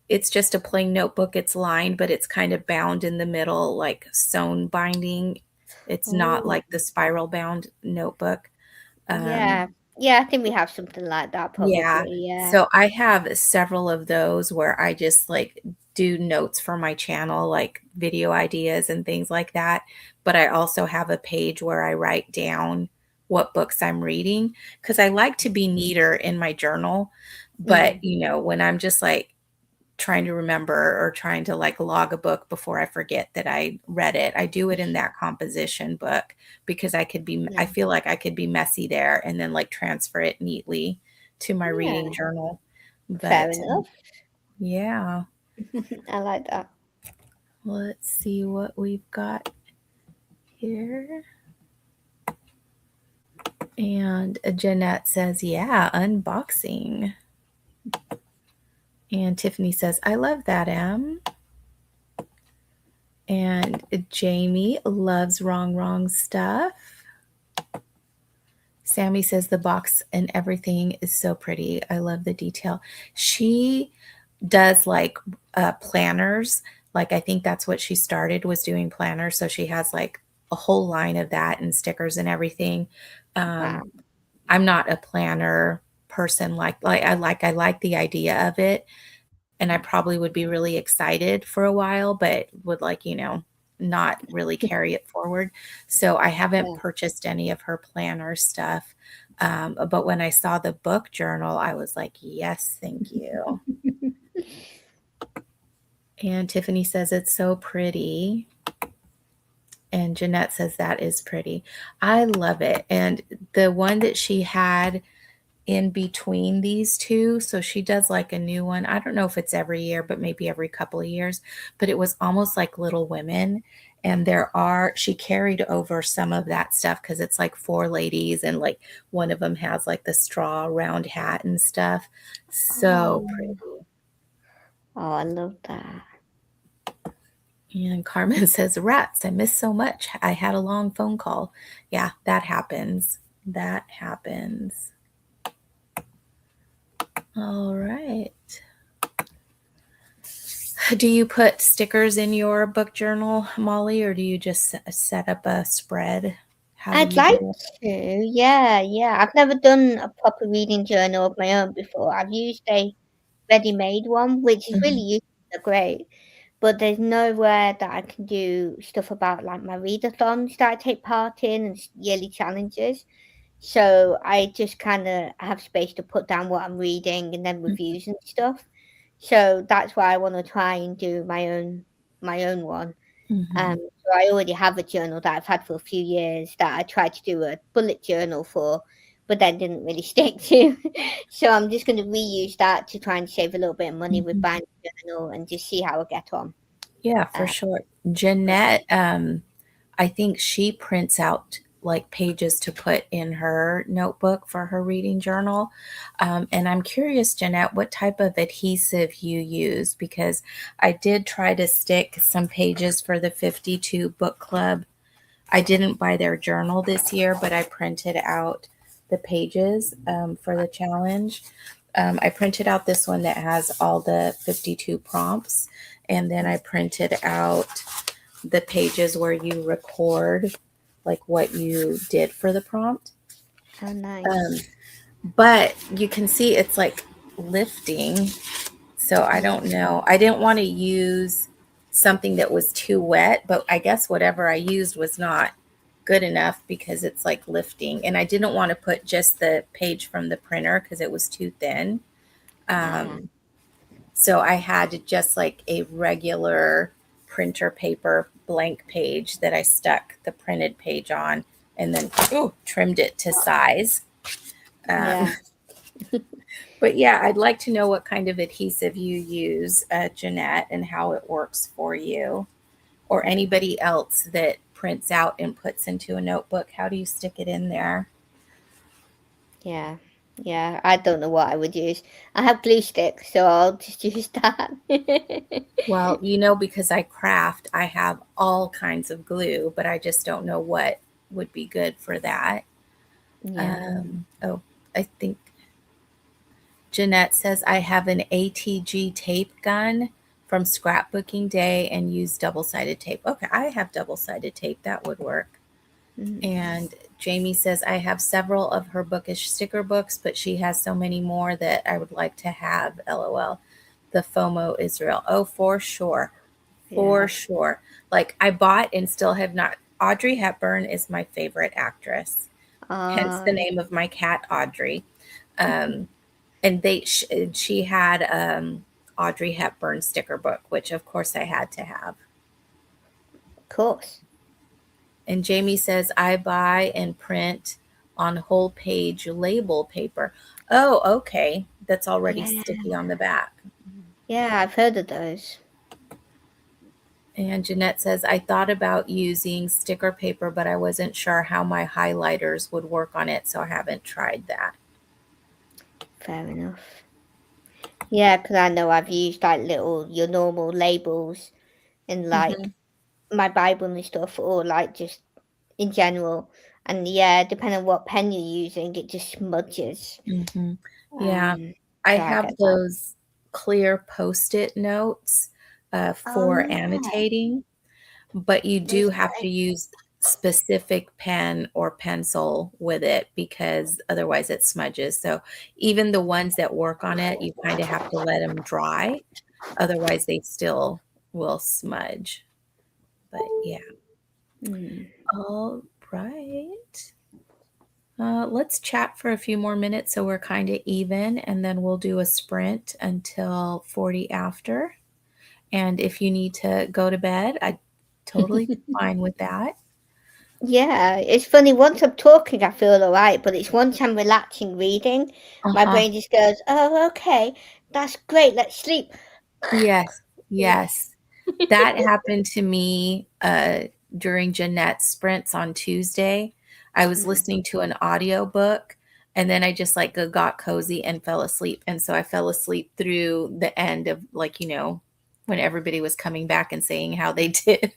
it's just a plain notebook. It's lined, but it's kind of bound in the middle, like sewn binding. It's not oh, like the spiral bound notebook. yeah, Um, yeah. I think we have something like that yeah. probably. Yeah. So I have several of those where I just like do notes for my channel, like video ideas and things like that. But I also have a page where I write down what books I'm reading because I like to be neater in my journal. But, Mm. when I'm just like trying to remember or trying to like log a book before I forget that I read it. I do it in that composition book because I Yeah. feel like I could be messy there and then like transfer it neatly to my reading Yeah. journal. Fair But enough. yeah, I like that. let's see what we've got here. And Jeanette says, yeah, unboxing. And Tiffany says, I love that, Em. And Jamie loves wrong stuff. Sammy says the box and everything is so pretty. I love the detail. She does like planners. Like I think that's what she started was doing planners. So she has like a whole line of that and stickers and everything. Um, Wow. I'm not a planner person I like the idea of it, and I probably would be really excited for a while, but would like, not really carry it forward. So I haven't Yeah. purchased any of her planner stuff. But when I saw the book journal, I was like, yes, thank you. And Tiffany says it's so pretty. And Jeanette says that is pretty. I love it. And the one that she had in between these two. So she does like a new one. I don't know if it's every year, but maybe every couple of years. But it was almost like Little Women. And she carried over some of that stuff because it's like four ladies and like one of them has like the straw round hat and stuff. So Oh, pretty. oh, I love that. And Carmen says, rats, I miss so much. I had a long phone call. Yeah, that happens. That happens. All right. Do you put stickers in your book journal, Molly, or do you just set up a spread? How do I'd you do like it? to, yeah, yeah. I've never done a proper reading journal of my own before. I've used a ready-made one, which is really Mhm, useful, they're great, but there's nowhere that I can do stuff about like my readathons that I take part in and yearly challenges. So I just kind of have space to put down what I'm reading and then reviews and stuff. So that's why I want to try and do my own one. mhm. So I already have a journal that I've had for a few years that I tried to do a bullet journal for, but that didn't really stick to. So I'm just going to reuse that to try and save a little bit of money with Mhm. buying a journal and just see how I get on. Yeah, for Uh, sure. yeah, Jeanette, I think she prints out like pages to put in her notebook for her reading journal. And I'm curious, Jeanette, what type of adhesive you use because I did try to stick some pages for the 52 book club. I didn't buy their journal this year, but I printed out the pages for the challenge. I printed out this one that has all the 52 prompts, and then I printed out the pages where you record like what you did for the prompt. oh nice. Um, but you can see it's like lifting. So I Yeah, don't know. I didn't want to use something that was too wet, but I guess whatever I used was not good enough because it's like lifting. And I didn't want to put just the page from the printer because it was too thin. uh, Um, so I had just like a regular printer paper blank page that I stuck the printed page on and then trimmed it to size. Um, yeah, but yeah, I'd like to know what kind of adhesive you use, Jeanette, and how it works for you, or anybody else that prints out and puts into a notebook. How do you stick it in there? yeah, yeah. I don't know what I would use. I have glue sticks, so I'll just use that. Well, because I craft, I have all kinds of glue, but I just don't know what would be good for that. Yeah. Oh, I think Jeanette says I have an ATG tape gun from scrapbooking day and use double sided tape. Okay, I have double sided tape. That would work. Mm. And Jamie says I have several of her bookish sticker books, but she has so many more that I would like to have. LOL. The FOMO Israel. Oh, for sure. For Yeah. sure. Like I bought and still have not. Audrey Hepburn is my favorite actress, hence the Uh, name of my cat, Audrey. Um, and she had Audrey Hepburn sticker book, which of course I had to have. Of course. And Jamie says, I buy and print on whole page label paper. Oh, okay. That's already Yeah. sticky on the back. Yeah, I've heard of those. And Jeanette says, I thought about using sticker paper, but I wasn't sure how my highlighters would work on it, so I haven't tried that. Fair enough. Yeah, because I know I've used like your normal labels in like Mm-hmm. my Bible and stuff, or like just in general. And yeah, depending on what pen you're using, it just smudges. Mm-hmm. Yeah. I So I have get that. those clear post-it notes Oh for yeah, annotating, but you do those have are to use specific pen or pencil with it because otherwise it smudges. So even the ones that work on it, you kind of have to let them dry. Otherwise they still will smudge. But yeah. mm. All right. Let's chat for a few more minutes so we're kind of even, and then we'll do a sprint until 40 after. And if you need to go to bed, I totally fine with that. Yeah, it's funny. Once I'm talking, I feel all right, but it's once I'm relaxing reading, my Uh-huh. brain just goes, "Oh, okay, that's great. Let's sleep." Yes, Yeah. yes. That happened to me during Jeanette's sprints on Tuesday. I was Mm. listening to an audio book and then I just like got cozy and fell asleep. And so I fell asleep through the end of like, when everybody was coming back and saying how they did.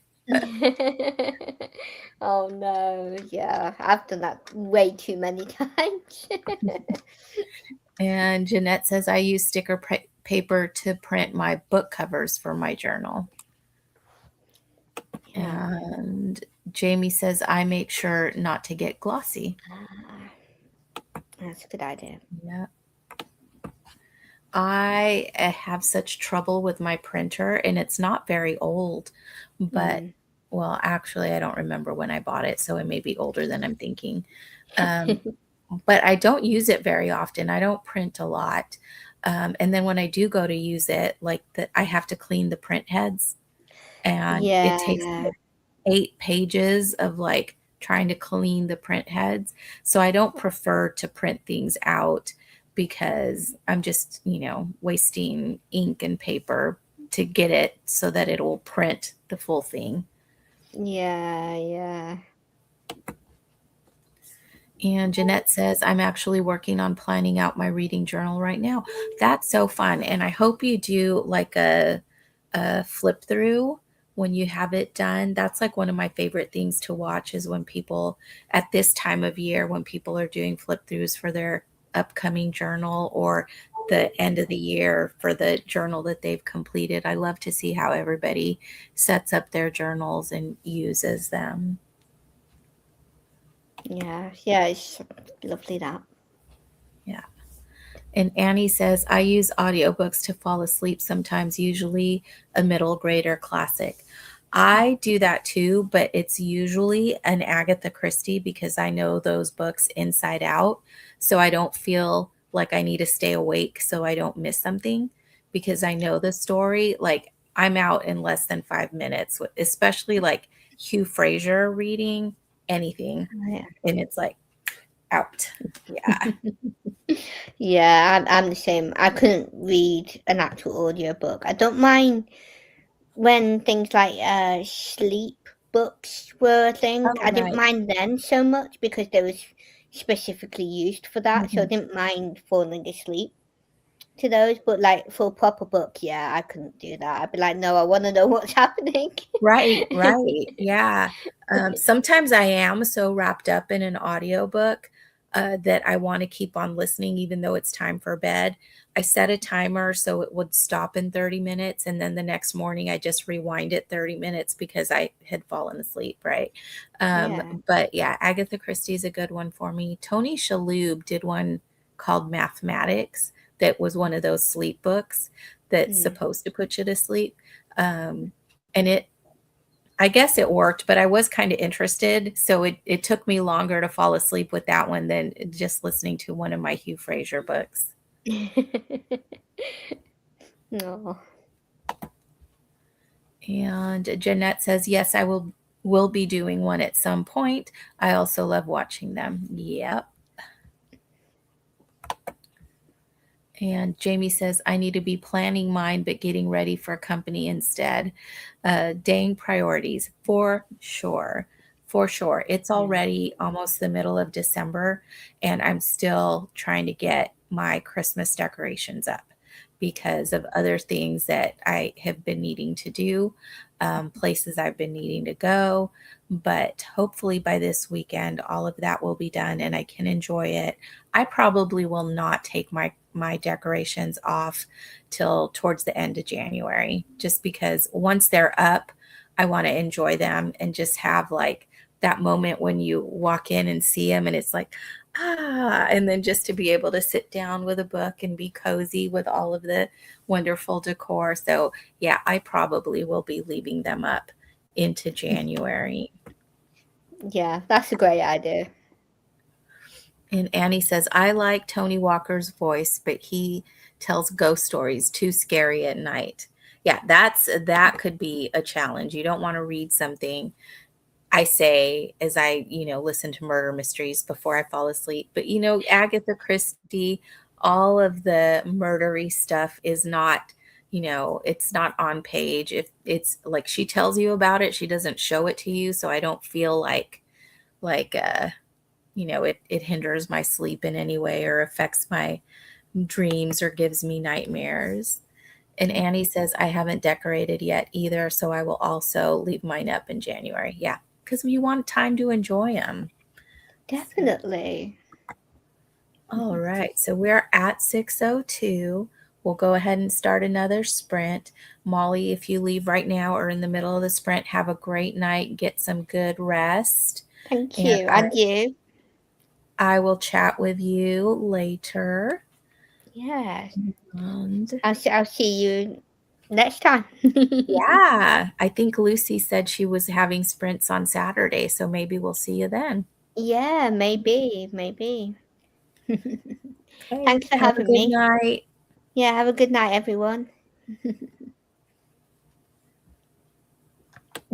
Oh no, yeah, I've done that way too many times. And Jeanette says, I use sticker paper to print my book covers for my journal. Yeah. And Jamie says, I make sure not to get glossy. Ah, that's a good idea. Yeah. I have such trouble with my printer, and it's not very old, but Mm. well, actually, I don't remember when I bought it, so it may be older than I'm thinking. Um, but I don't use it very often. I don't print a lot. And then when I do go to use it, I have to clean the print heads, and it takes Yeah, 8 pages of like trying to clean the print heads. So I don't prefer to print things out because I'm just, wasting ink and paper to get it so that it will print the full thing. yeah, yeah. And Jeanette says, I'm actually working on planning out my reading journal right now. That's so fun. And I hope you do like a flip through when you have it done. That's like one of my favorite things to watch is when people at this time of year, when people are doing flip throughs for their upcoming journal or the end of the year for the journal that they've completed. I love to see how everybody sets up their journals and uses them. Yeah, yeah, it's lovely that. Yeah. And Annie says, I use audiobooks to fall asleep sometimes, usually a middle grader classic. I do that too, but it's usually an Agatha Christie because I know those books inside out. So I don't feel like I need to stay awake so I don't miss something because I know the story. Like I'm out in less than 5 minutes, especially like Hugh Fraser reading anything. Yeah. And it's like out. Yeah. Yeah, I'm the same. I couldn't read an actual audiobook. I don't mind when things like sleep books were a thing. Oh, I didn't right. mind then so much because they was specifically used for that, so I Mhm. didn't mind falling asleep to those. But like for a proper book, yeah, I couldn't do that. I'd be like, no, I want to know what's happening. Right, right. Yeah. Sometimes I am so wrapped up in an audiobook that I want to keep on listening, even though it's time for bed. I set a timer so it would stop in 30 minutes. And then the next morning, I just rewind it 30 minutes because I had fallen asleep. Right. Yeah. But yeah, Agatha Christie is a good one for me. Tony Shalhoub did one called Mathematics that was one of those sleep books that's Mm. supposed to put you to sleep. And I guess it worked, but I was kind of interested. So it took me longer to fall asleep with that one than just listening to one of my Hugh Fraser books. No. And Jeanette says, yes, I will be doing one at some point. I also love watching them. Yep. And Jamie says, I need to be planning mine, but getting ready for company instead. Dang priorities, for sure. For sure. It's Yeah. already almost the middle of December, and I'm still trying to get my Christmas decorations up because of other things that I have been needing to do, places I've been needing to go. But hopefully by this weekend, all of that will be done and I can enjoy it. I probably will not take my decorations off till towards the end of January, just because once they're up, I want to enjoy them and just have like that moment when you walk in and see them and it's like, ah, and then just to be able to sit down with a book and be cozy with all of the wonderful decor. So, yeah, I probably will be leaving them up into January. Yeah, that's a great idea. And Annie says, I like Tony Walker's voice, but he tells ghost stories too scary at night. Yeah, that could be a challenge. You don't want to read something I say as I, listen to murder mysteries before I fall asleep. But Agatha Christie, all of the murdery stuff is not, it's not on page. If it's like she tells you about it, she doesn't show it to you. So I don't feel like it hinders my sleep in any way or affects my dreams or gives me nightmares. And Annie says, I haven't decorated yet either, so I will also leave mine up in January. Yeah, because you want time to enjoy them. So, Definitely. all right, so we're at 6:02. We'll go ahead and start another sprint. Molly, if you leave right now or in the middle of the sprint, have a great night. Get some good rest. Thank And you. And you. I will chat with you later. Yes. And I'll see you next time. yeah, I think Lucy said she was having sprints on Saturday, so maybe we'll see you then. Yeah, maybe, maybe. Okay, Thanks for have a having good me. night. Yeah, have a good night, everyone.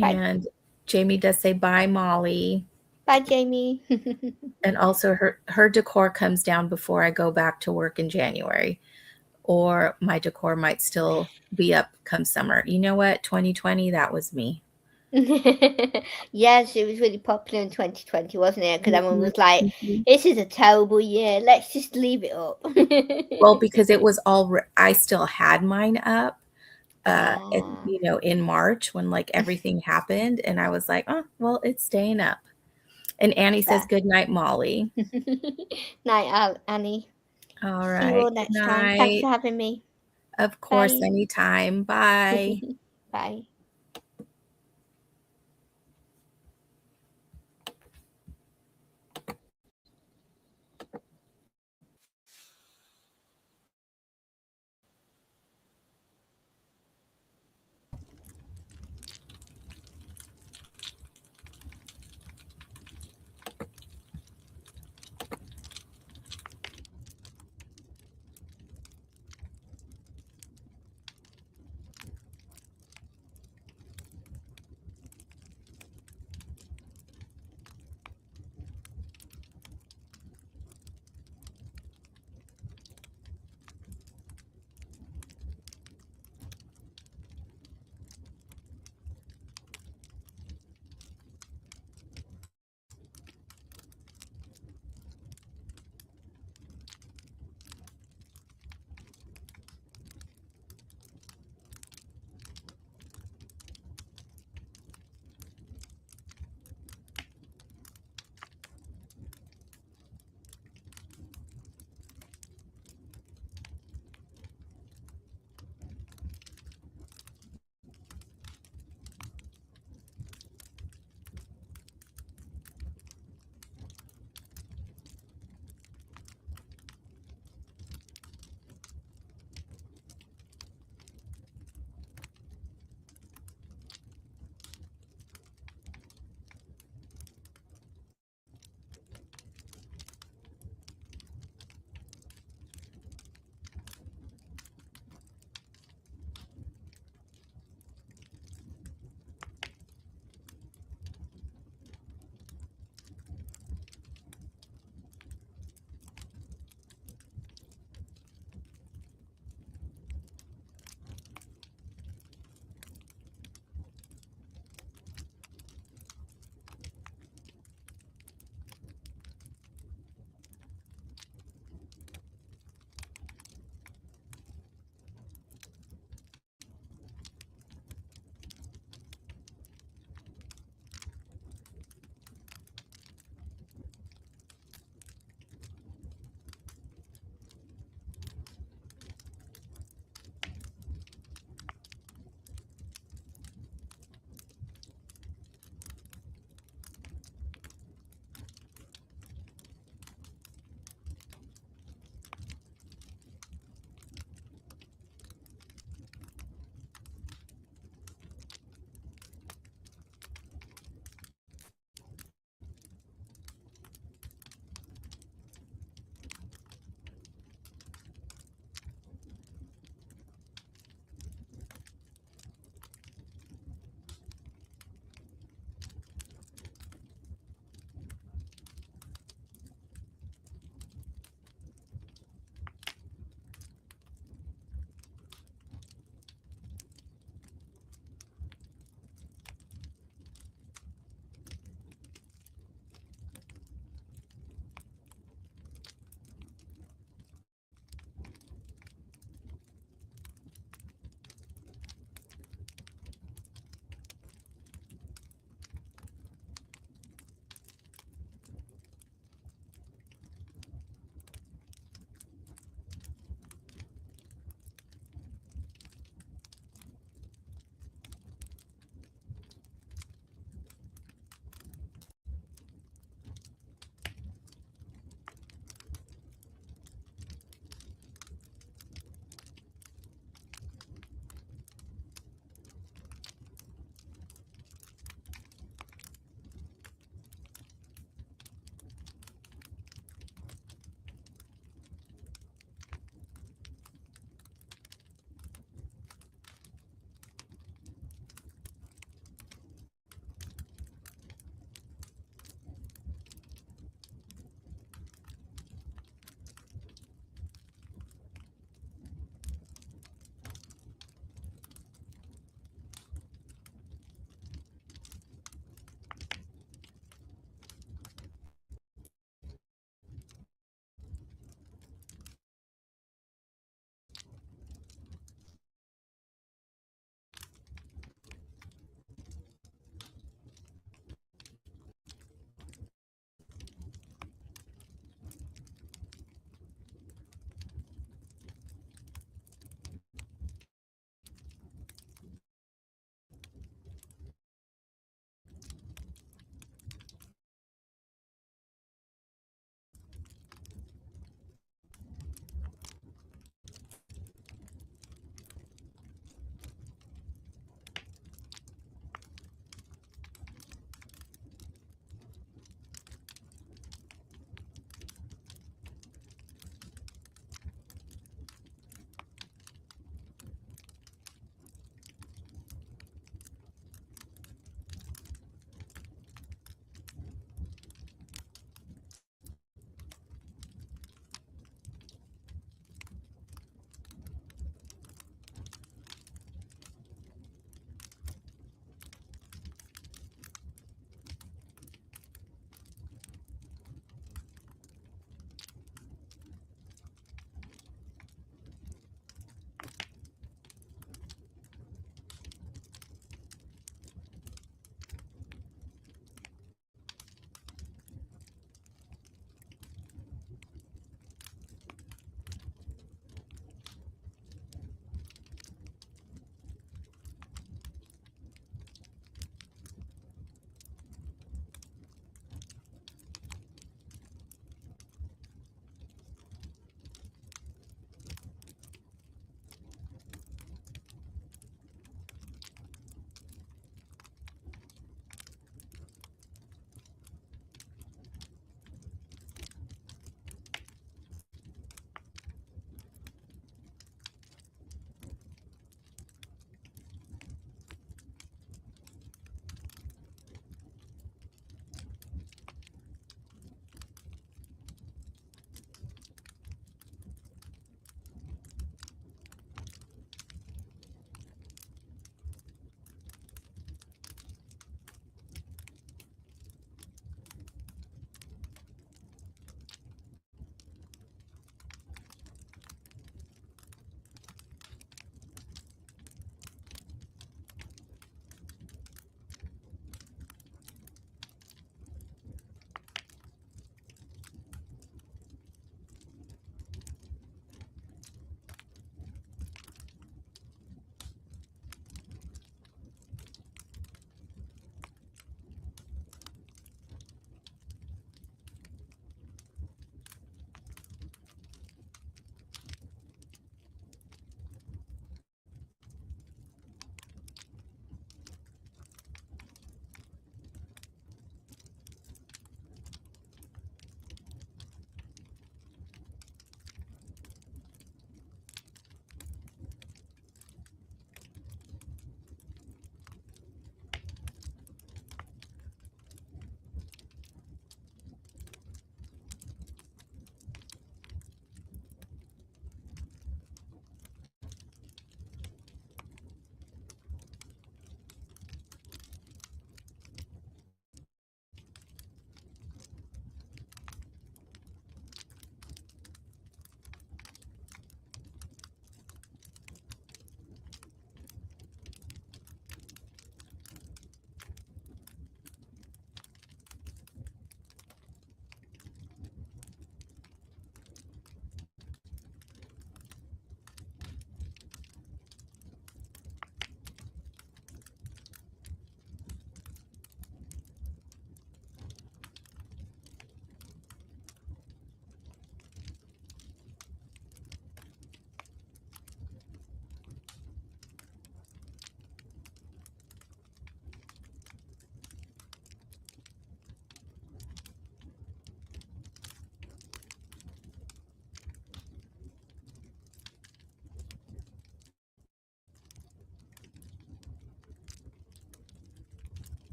Bye. And Jamie does say bye, Molly. Bye, Jamie. And also her decor comes down before I go back to work in January, or my decor might still be up come summer. You know what? 2020, that was me. Yes, it was really popular in 2020, wasn't it? Because everyone Mhm, was like, mhm. this is a terrible year. Let's just leave it up. Well, because it was all I still had mine up Ah. in March when like everything happened, and I was like, oh, well, it's staying up. And Annie says, Fair. good night, Molly. Night, Annie. All See you right. all Good next time. Thanks for night. having me. Of course, Bye. anytime. Bye. Bye.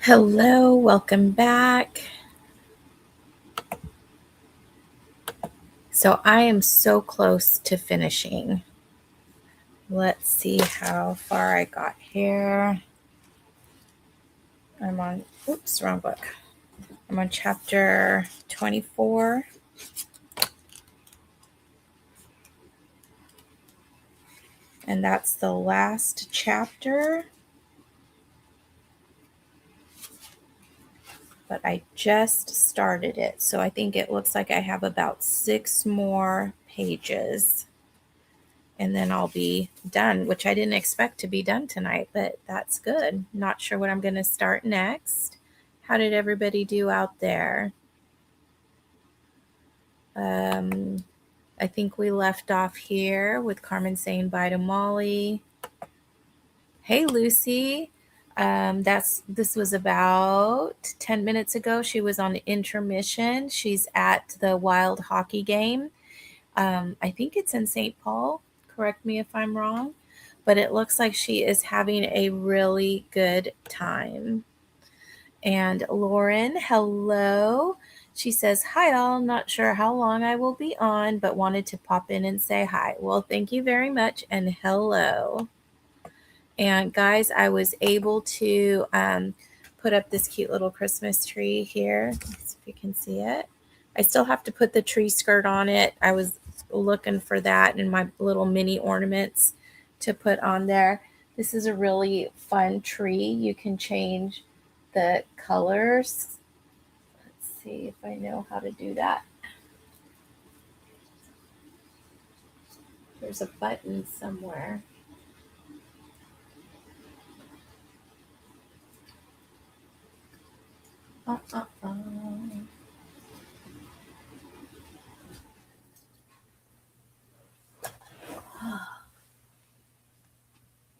Hello, welcome back. So I am so close to finishing. Let's see how far I got here. I'm on, oops, wrong book. I'm on chapter 24. And that's the last chapter. But I just started it. So I think it looks like I have about 6 more pages. And then I'll be done, which I didn't expect to be done tonight, but that's good. Not sure what I'm going to start next. How did everybody do out there? I think we left off here with Carmen saying bye to Molly. Hey, Lucy. This was about 10 minutes ago. She was on intermission. She's at the Wild hockey game. I think it's in St. Paul. Correct me if I'm wrong. But it looks like she is having a really good time. And Lauren, hello. She says, hi, all. Not sure how long I will be on, but wanted to pop in and say hi. Well, thank you very much. And hello. And guys, I was able to put up this cute little Christmas tree here. Let's see if you can see it. I still have to put the tree skirt on it. I was looking for that and my little mini ornaments to put on there. This is a really fun tree. You can change the colors. Let's see if I know how to do that. There's a button somewhere.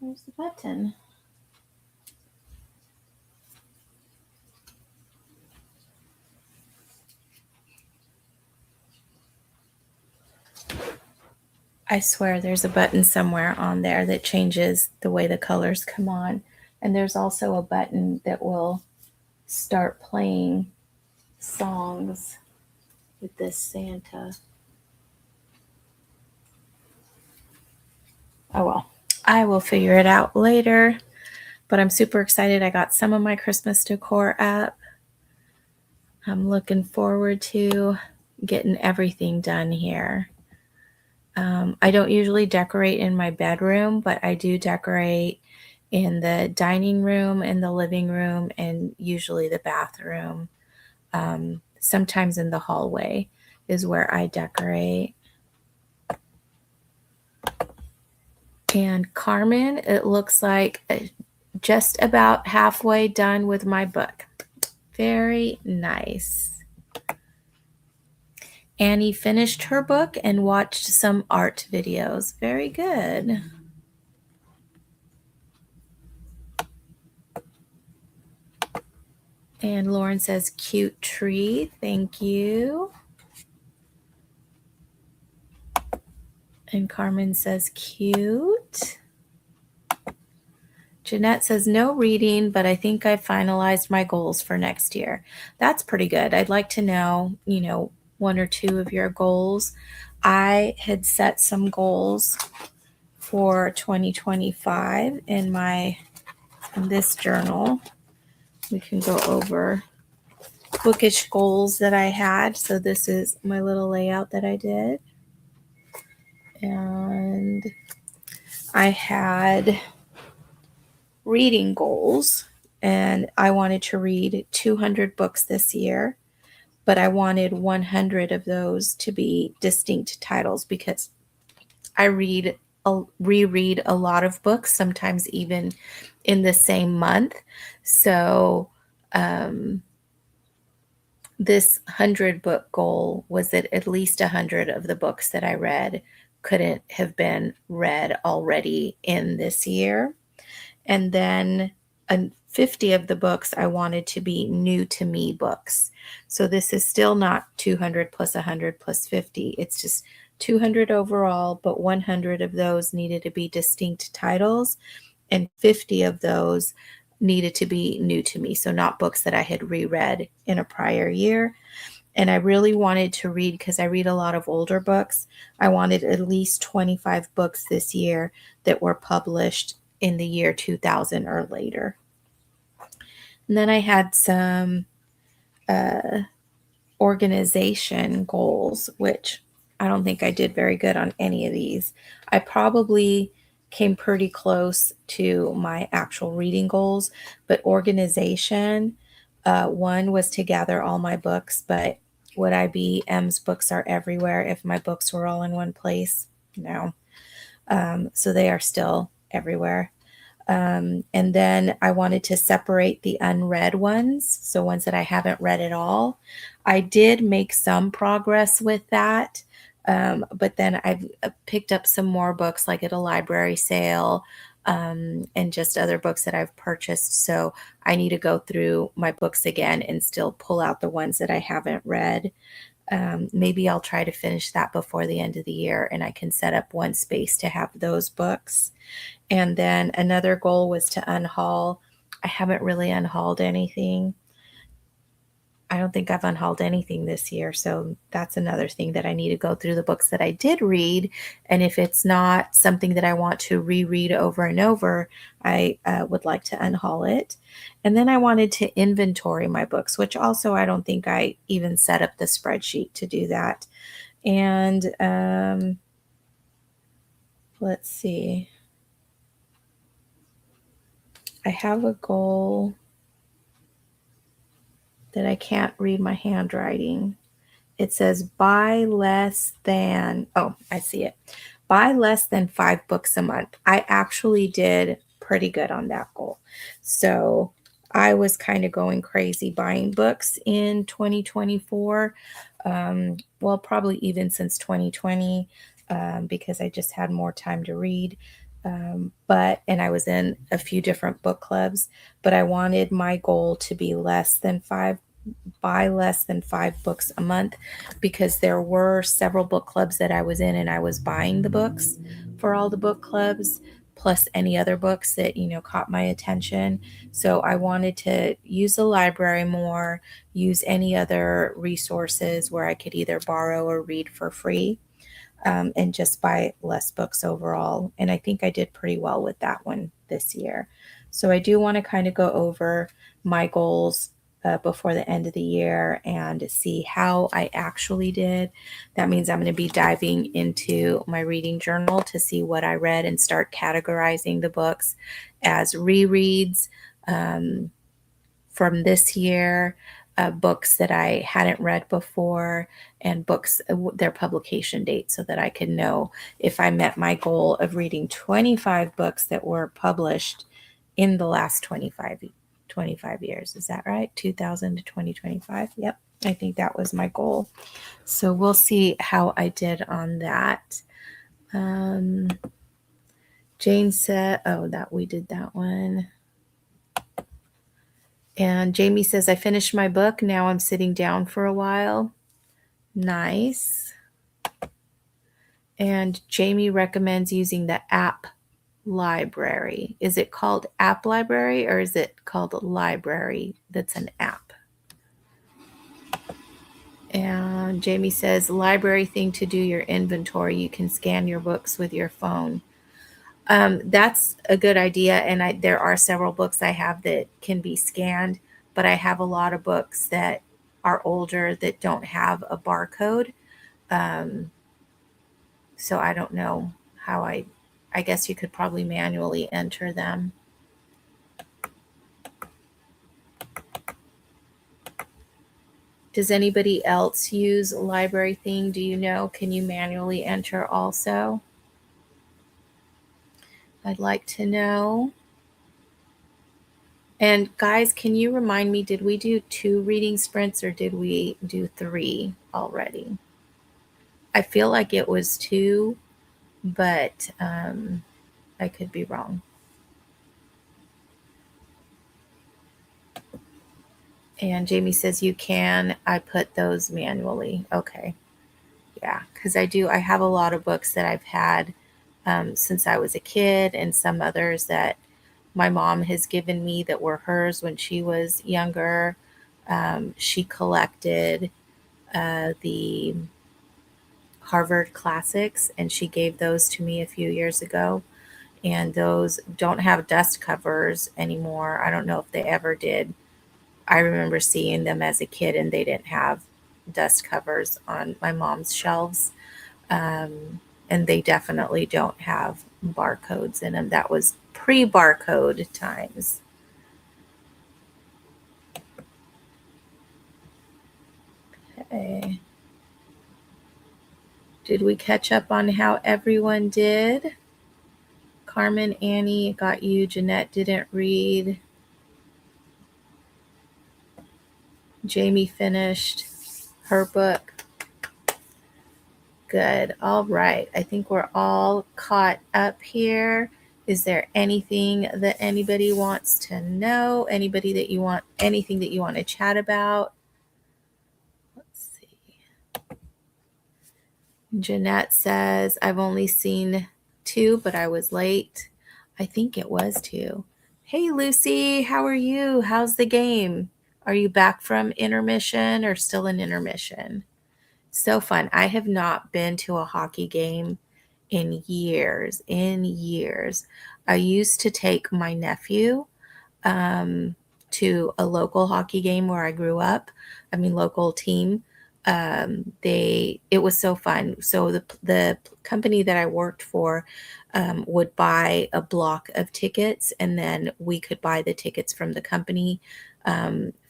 Where's the button? I swear there's a button somewhere on there that changes the way the colors come on. And there's also a button that will start playing songs with this Santa. Oh well, I will figure it out later. But I'm super excited. I got some of my Christmas decor up. I'm looking forward to getting everything done here. I don't usually decorate in my bedroom, but I do decorate in the dining room, in the living room, and usually the bathroom. Sometimes in the hallway is where I decorate. And Carmen, it looks like just about halfway done with my book. Very nice. Annie finished her book and watched some art videos. Very good. And Lauren says, cute tree. Thank you. And Carmen says, cute. Jeanette says, no reading, but I think I finalized my goals for next year. That's pretty good. I'd like to know, one or two of your goals. I had set some goals for 2025 in this journal. We can go over bookish goals that I had. So this is my little layout that I did. And I had reading goals, and I wanted to read 200 books this year, but I wanted 100 of those to be distinct titles because I reread a lot of books, sometimes even in the same month. So this 100-book goal was that at least 100 of the books that I read couldn't have been read already in this year. And then 50 of the books I wanted to be new to me books. So this is still not 200 plus 100 plus 50. It's just 200 overall, but 100 of those needed to be distinct titles, and 50 of those needed to be new to me. So not books that I had reread in a prior year. And I really wanted to read, because I read a lot of older books. I wanted at least 25 books this year that were published in the year 2000 or later. And then I had some organization goals, which I don't think I did very good on any of these. I probably came pretty close to my actual reading goals, but organization, one was to gather all my books, but would I be M's books are everywhere if my books were all in one place? No. So they are still everywhere. And then I wanted to separate the unread ones, so ones that I haven't read at all. I did make some progress with that, but then I've picked up some more books, like at a library sale, and just other books that I've purchased. So I need to go through my books again and still pull out the ones that I haven't read. Maybe I'll try to finish that before the end of the year, and I can set up one space to have those books. And then another goal was to unhaul. I haven't really unhauled anything. I don't think I've unhauled anything this year. So that's another thing that I need to go through the books that I did read. And if it's not something that I want to reread over and over, I would like to unhaul it. And then I wanted to inventory my books, which also I don't think I even set up the spreadsheet to do that. And let's see. I have a goal that I can't read my handwriting. It says buy less than, oh, I see it. Buy less than 5 books a month. I actually did pretty good on that goal. So I was kind of going crazy buying books in 2024. Well, probably even since 2020, because I just had more time to read. And I was in a few different book clubs, but I wanted my goal to be buy less than 5 books a month, because there were several book clubs that I was in and I was buying the books for all the book clubs, plus any other books that, caught my attention. So I wanted to use the library more, use any other resources where I could either borrow or read for free, and just buy less books overall. And I think I did pretty well with that one this year. So I do want to kind of go over my goals before the end of the year and see how I actually did. That means I'm going to be diving into my reading journal to see what I read and start categorizing the books as rereads from this year, books that I hadn't read before, and books, their publication date, so that I can know if I met my goal of reading 25 books that were published in the last 25 years. Is that right? 2000 to 2025. Yep. I think that was my goal. So we'll see how I did on that. Jane said, oh, that we did that one. And Jamie says, I finished my book. Now I'm sitting down for a while. Nice. And Jamie recommends using the app library. Is it called app library, or is it called a library that's an app? And Jamie says, library thing to do your inventory. You can scan your books with your phone. That's a good idea. And there are several books I have that can be scanned, but I have a lot of books that are older that don't have a barcode. So I don't know how I guess you could probably manually enter them. Does anybody else use library thing? Do you know? Can you manually enter also? I'd like to know. And guys, can you remind me, did we do 2 reading sprints or did we do 3 already? I feel like it was 2, but I could be wrong. And Jamie says you can. I put those manually. Okay. Yeah, because I have a lot of books that I've had since I was a kid, and some others that my mom has given me that were hers when she was younger. She collected the Harvard classics, and she gave those to me a few years ago. And those don't have dust covers anymore. I don't know if they ever did. I remember seeing them as a kid, and they didn't have dust covers on my mom's shelves. And they definitely don't have barcodes in them. That was pre barcode times. Okay. Did we catch up on how everyone did? Carmen, Annie got you. Jeanette didn't read. Jamie finished her book. Good. All right. I think we're all caught up here. Is there anything that anybody wants to know? Anything that you want to chat about? Let's see. Jeanette says, I've only seen 2, but I was late. I think it was 2. Hey, Lucy, how are you? How's the game? Are you back from intermission or still in intermission? So fun. I have not been to a hockey game in years, I used to take my nephew to a local hockey game where I grew up. I mean, local team. It was so fun. So the company that I worked for would buy a block of tickets, and then we could buy the tickets from the company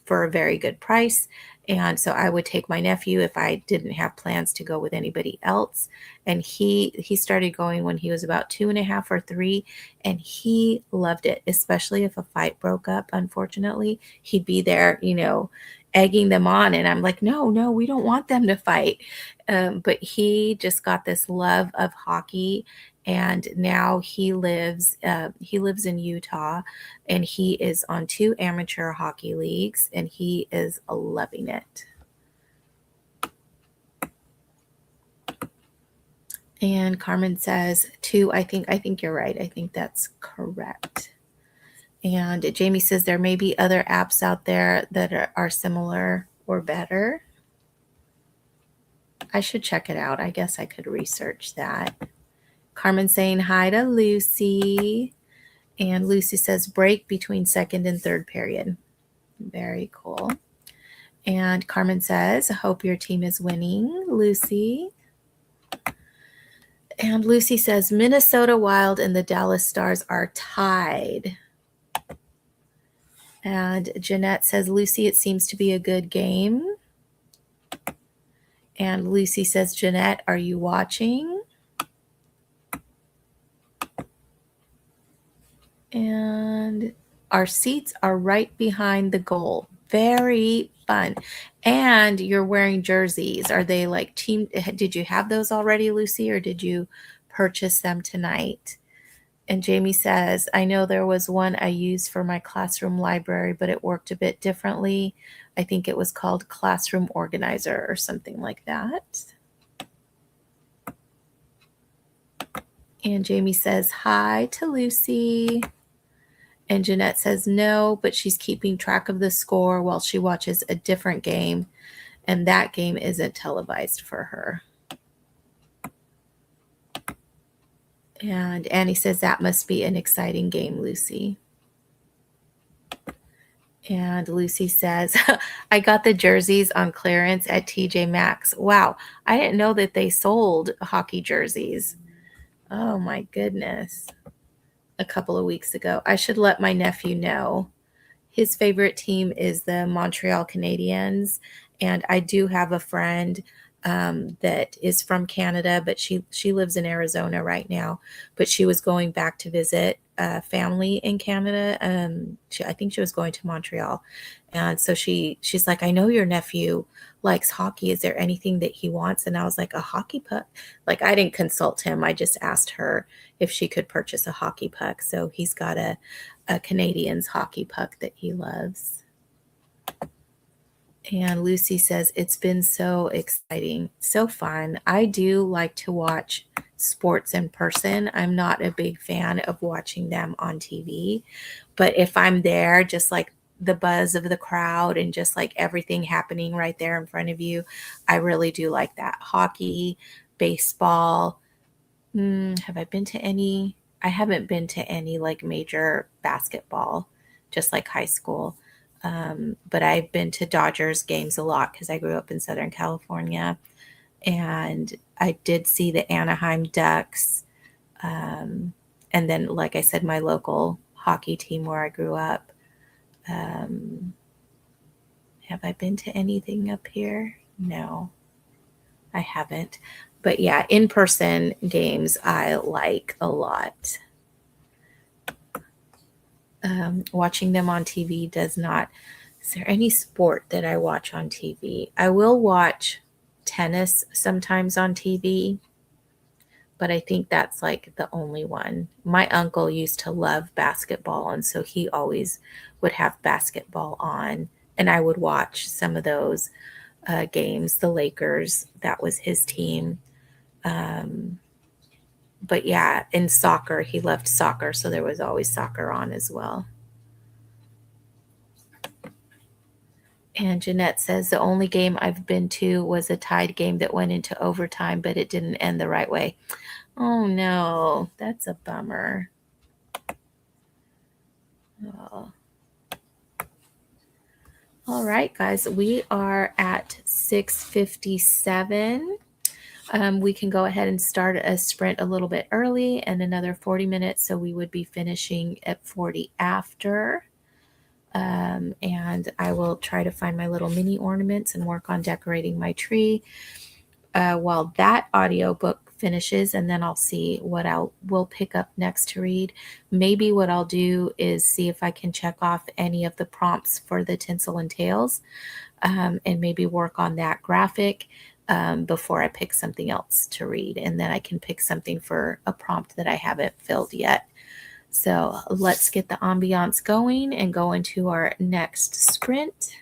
for a very good price. And so I would take my nephew if I didn't have plans to go with anybody else. And he started going when he was about 2.5 or 3, and he loved it, especially if a fight broke up. Unfortunately, he'd be there, egging them on, and I'm like, no, we don't want them to fight. But he just got this love of hockey, and now he lives in Utah, and he is on 2 amateur hockey leagues, and he is loving it. And Carmen says 2. I think you're right. I think that's correct. And Jamie says there may be other apps out there that are similar or better. I should check it out. I guess I could research that. Carmen saying hi to Lucy. And Lucy says break between second and third period. Very cool. And Carmen says, I hope your team is winning, Lucy. And Lucy says, Minnesota Wild and the Dallas Stars are tied. And Jeanette says, Lucy, it seems to be a good game. And Lucy says, Jeanette, are you watching? And our seats are right behind the goal. Very fun. And you're wearing jerseys. Are they like team? Did you have those already, Lucy, or did you purchase them tonight? And Jamie says, I know there was one I used for my classroom library, but it worked a bit differently. I think it was called Classroom Organizer or something like that. And Jamie says, hi to Lucy. And Jeanette says no, but she's keeping track of the score while she watches a different game, and that game isn't televised for her. And Annie says that must be an exciting game, Lucy. And Lucy says, I got the jerseys on clearance at TJ Maxx. Wow, I didn't know that they sold hockey jerseys. Oh my goodness. A couple of weeks ago. I should let my nephew know. His favorite team is the Montreal Canadiens, and I do have a friend that is from Canada, but she lives in Arizona right now. But she was going back to visit family in Canada. I think she was going to Montreal, and so she's like, I know your nephew likes hockey. Is there anything that he wants? And I was like, a hockey puck? Like, I didn't consult him. I just asked her if she could purchase a hockey puck. So he's got a Canadians hockey puck that he loves. And Lucy says, it's been so exciting, so fun. I do like to watch sports in person. I'm not a big fan of watching them on TV. But if I'm there, just like the buzz of the crowd and just like everything happening right there in front of you, I really do like that. Hockey, baseball. Have I been to any? I haven't been to any like major basketball, just like high school. But I've been to Dodgers games a lot because I grew up in Southern California. And I did see the Anaheim Ducks. Um, and then, like I said, my local hockey team where I grew up. Um, have I been to anything up here? No, I haven't. But yeah, in person games I like a lot. Watching them on TV does not. Is there any sport that I watch on TV? I will watch tennis sometimes on TV, but I think that's like the only one. My uncle used to love basketball, and so he always would have basketball on, and I would watch some of those games. The Lakers, that was his team. Um, but yeah, in soccer, he loved soccer, so there was always soccer on as well. And Jeanette says the only game I've been to was a tied game that went into overtime, but it didn't end the right way. Oh no, that's a bummer. Oh. All right, guys, we are at 6:57. We can go ahead and start a sprint a little bit early and another 40 minutes, so we would be finishing at 40 after. And I will try to find my little mini ornaments and work on decorating my tree while that audiobook finishes, and then I'll see what I will pick up next to read. Maybe what I'll do is see if I can check off any of the prompts for the Tinsel and Tales, and maybe work on that graphic before I pick something else to read. And then I can pick something for a prompt that I haven't filled yet. So let's get the ambiance going and go into our next sprint.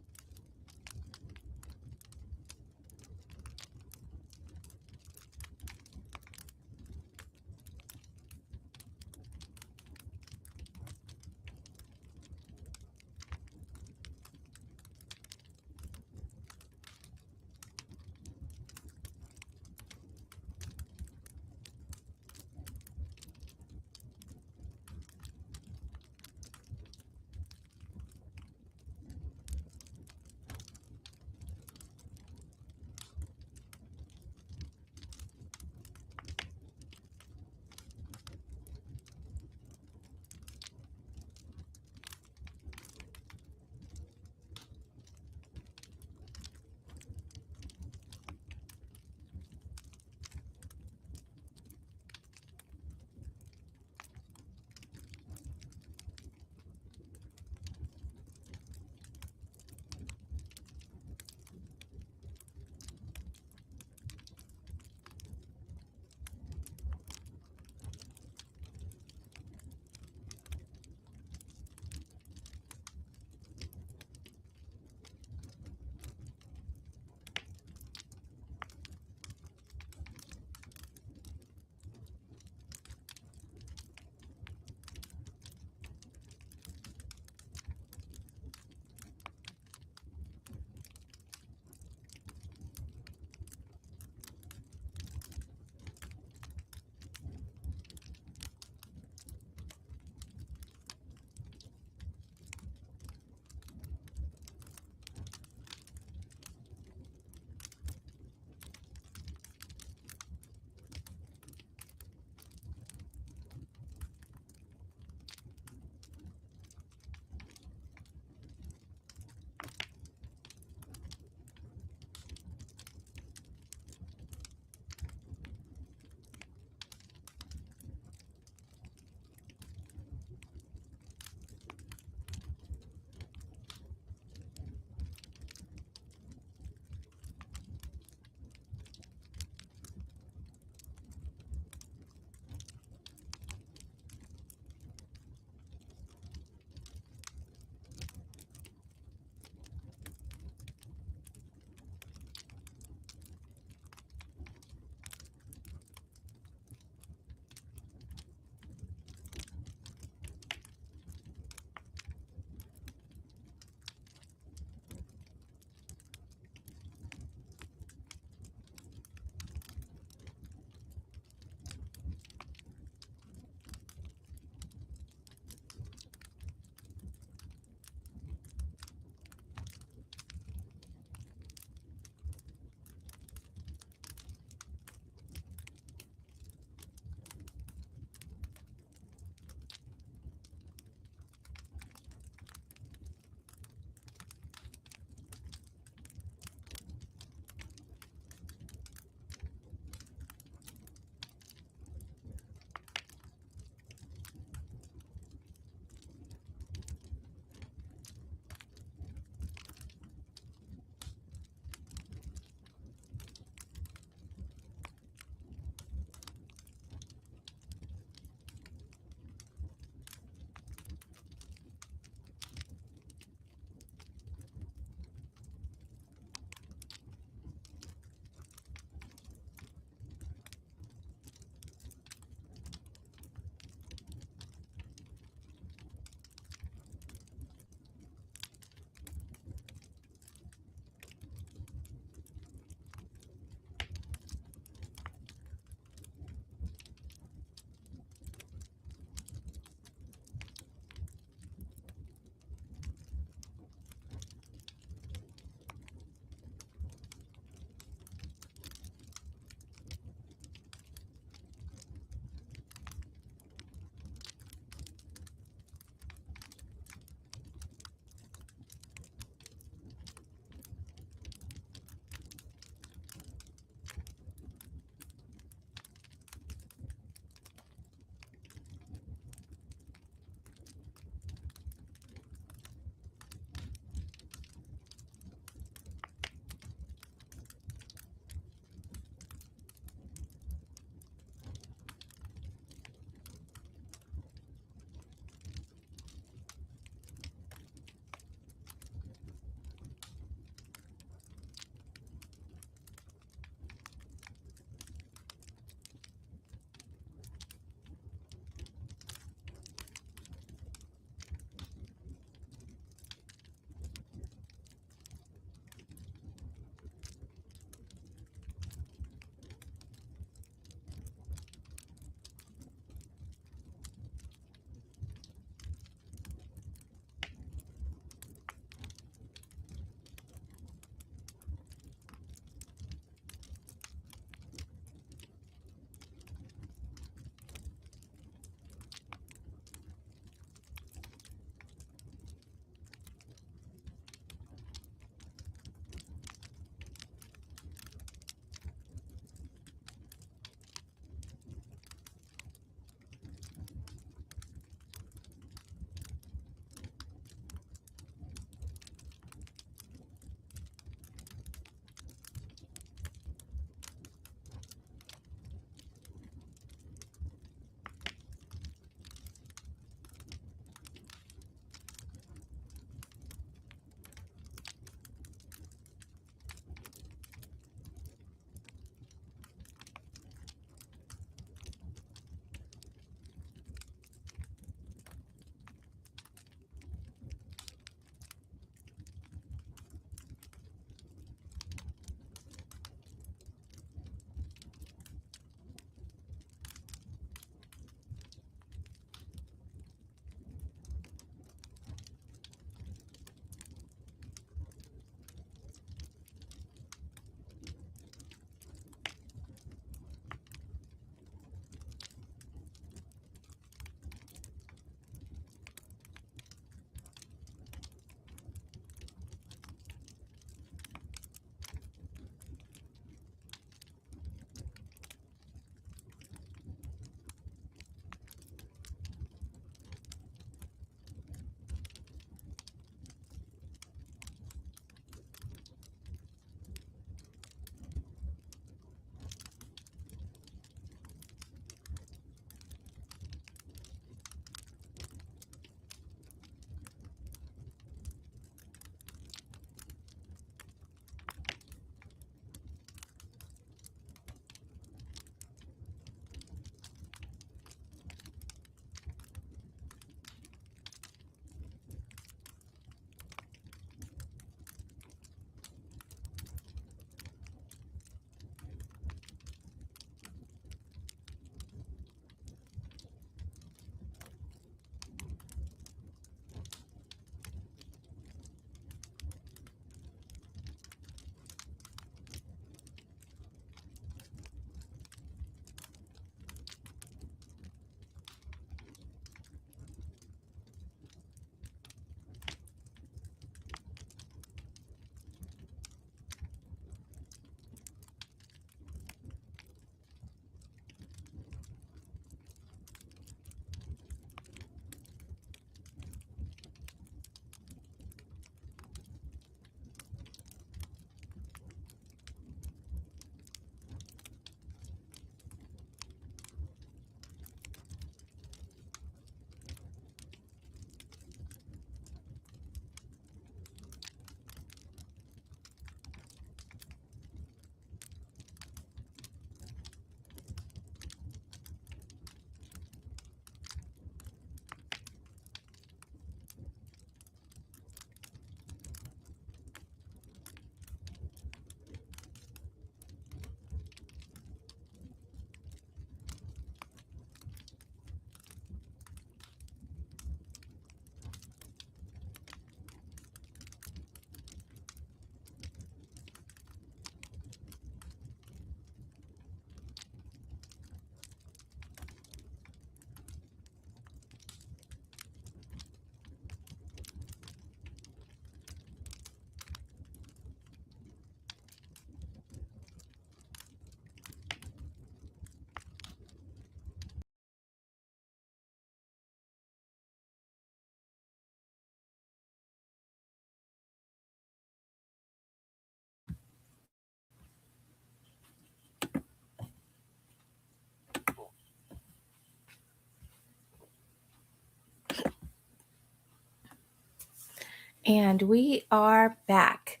And we are back.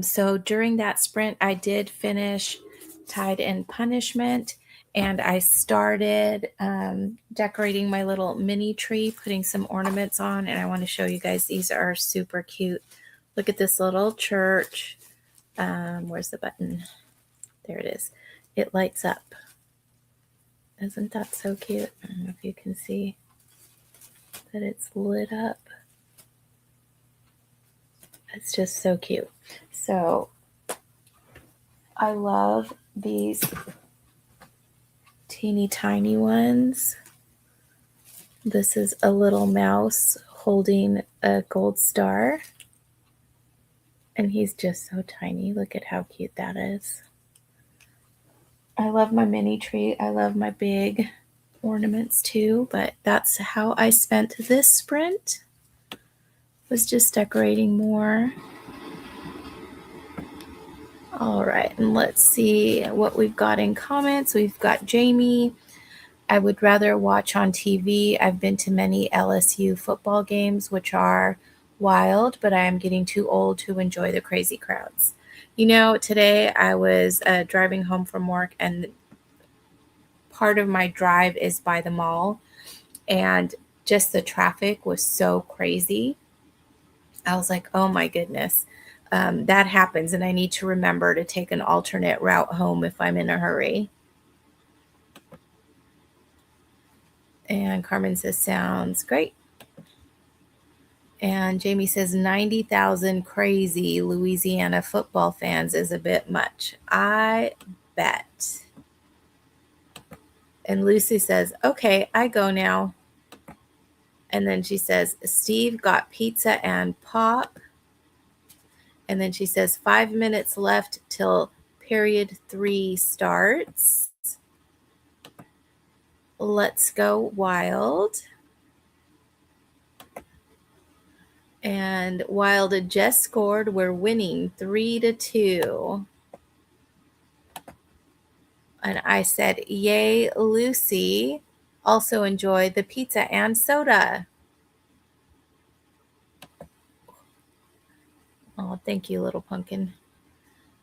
So during that sprint, I did finish Tide and Punishment, and I started decorating my little mini tree, putting some ornaments on, and I want to show you guys. These are super cute. Look at this little church. Where's the button? There it is. It lights up. Isn't that so cute? I don't know if you can see that it's lit up. It's just so cute. So I love these teeny tiny ones. This is a little mouse holding a gold star. And he's just so tiny. Look at how cute that is. I love my mini tree. I love my big ornaments too, but that's how I spent this sprint. Was just decorating more. All right, and let's see what we've got in comments. We've got Jamie. I would rather watch on TV. I've been to many LSU football games, which are wild, but I am getting too old to enjoy the crazy crowds. You know, today I was driving home from work, and part of my drive is by the mall, and just the traffic was so crazy. I was like, oh my goodness. That happens, and I need to remember to take an alternate route home if I'm in a hurry. And Carmen says, sounds great. And Jamie says, 90,000 crazy Louisiana football fans is a bit much. I bet. And Lucy says, okay, I go now. And then she says, Steve got pizza and pop. And then she says, 5 minutes left till period 3 starts. Let's go wild. And Wild had just scored. We're winning 3-2. And I said, yay, Lucy. Also enjoy the pizza and soda. Oh, thank you, little pumpkin.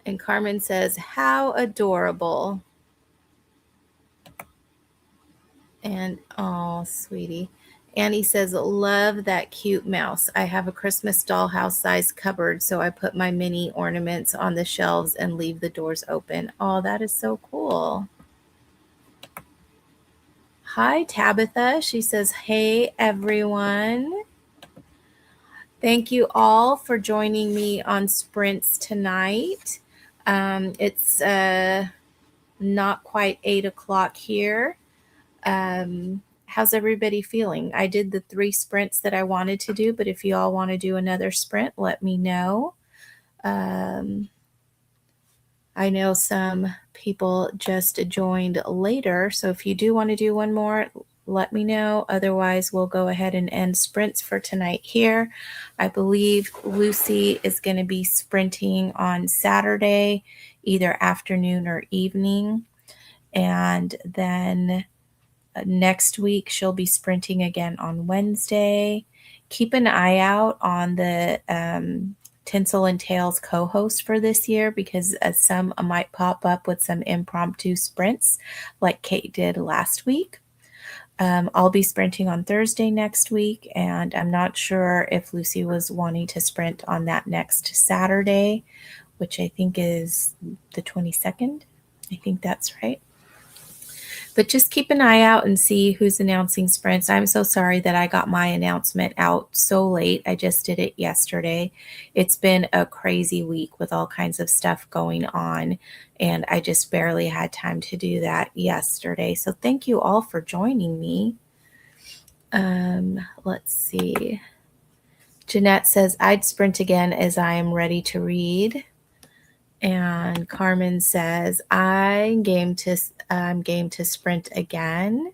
And Carmen says, how adorable. And, oh, sweetie. Annie says, love that cute mouse. I have a Christmas dollhouse size cupboard, so I put my mini ornaments on the shelves and leave the doors open. Oh, that is so cool. Hi, Tabitha. She says, hey, everyone. Thank you all for joining me on sprints tonight. It's not quite 8 o'clock here. How's everybody feeling? I did the 3 sprints that I wanted to do, but if you all want to do another sprint, let me know. I know some people just joined later, so if you do want to do one more, let me know. Otherwise, we'll go ahead and end sprints for tonight here. I believe Lucy is going to be sprinting on Saturday, either afternoon or evening. And then next week, she'll be sprinting again on Wednesday. Keep an eye out on the Tinsel and Tails co-host for this year, because some might pop up with some impromptu sprints like Kate did last week. I'll be sprinting on Thursday next week, and I'm not sure if Lucy was wanting to sprint on that next Saturday, which I think is the 22nd. I think that's right. But just keep an eye out and see who's announcing sprints. I'm so sorry that I got my announcement out so late. I just did it yesterday. It's been a crazy week with all kinds of stuff going on, and I just barely had time to do that yesterday. So thank you all for joining me. Let's see. Jeanette says, I'd sprint again as I am ready to read. And Carmen says, I'm game to sprint again.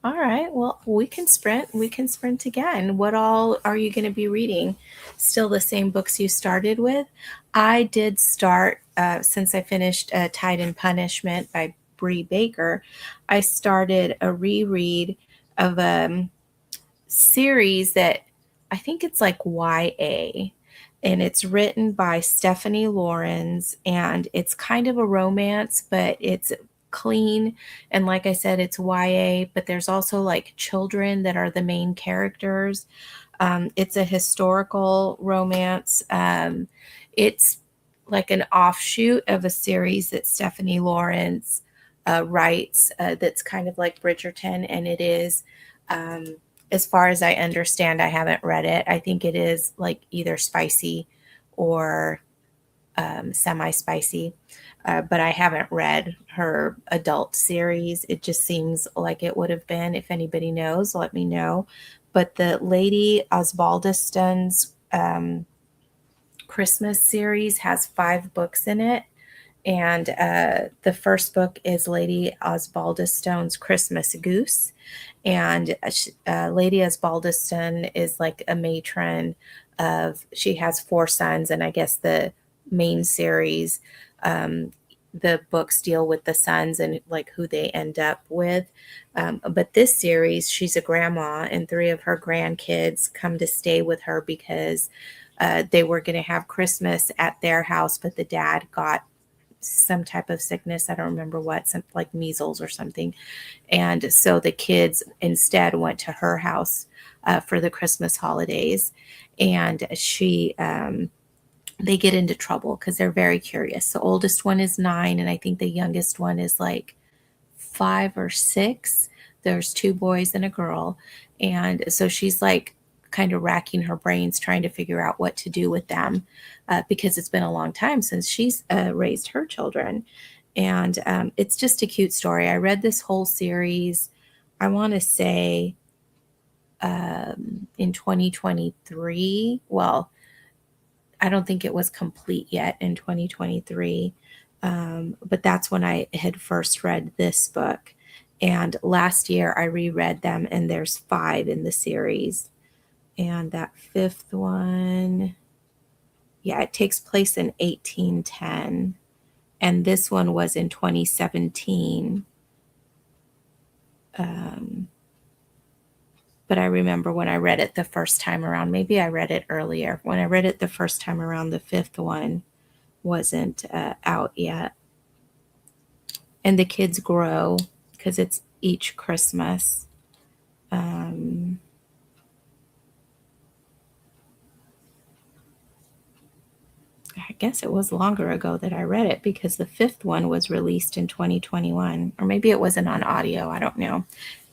All right, well, we can sprint. We can sprint again. What all are you going to be reading? Still the same books you started with? I did start, since I finished Tide and Punishment by Bree Baker, I started a reread of a series that I think it's like YA, and it's written by Stephanie Lawrence, and it's kind of a romance, but it's clean. And like I said, it's YA, but there's also like children that are the main characters. It's a historical romance. It's like an offshoot of a series that Stephanie Lawrence writes that's kind of like Bridgerton, and it is. Um, as far as I understand, I haven't read it. I think it is like either spicy or semi spicy, but I haven't read her adult series. It just seems like it would have been. If anybody knows, let me know. But the Lady Osbaldiston's Christmas series has 5 books in it. And the first book is Lady Osbaldistone's Christmas Goose. And Lady Osbaldiston is like a matron of, she has 4 sons, and I guess the main series, um, the books deal with the sons and like who they end up with. But this series, she's a grandma, and 3 of her grandkids come to stay with her because they were going to have Christmas at their house, but the dad got some type of sickness. I don't remember what, some like measles or something. And so the kids instead went to her house for the Christmas holidays. And they get into trouble because they're very curious. The oldest one is 9, and I think the youngest one is like 5 or 6. There's 2 boys and a girl. And so she's like kind of racking her brains trying to figure out what to do with them because it's been a long time since she's raised her children. And it's just a cute story. I read this whole series, I want to say in 2023. Well, I don't think it was complete yet in 2023. But that's when I had first read this book. And last year I reread them, and there's 5 in the series. And that 5th one, yeah, it takes place in 1810. And this one was in 2017. Um, but I remember when I read it the first time around, maybe I read it earlier. When I read it the first time around, the 5th one wasn't out yet. And the kids grow because it's each Christmas. Um, I guess it was longer ago that I read it because the 5th one was released in 2021, or maybe it wasn't on audio. I don't know.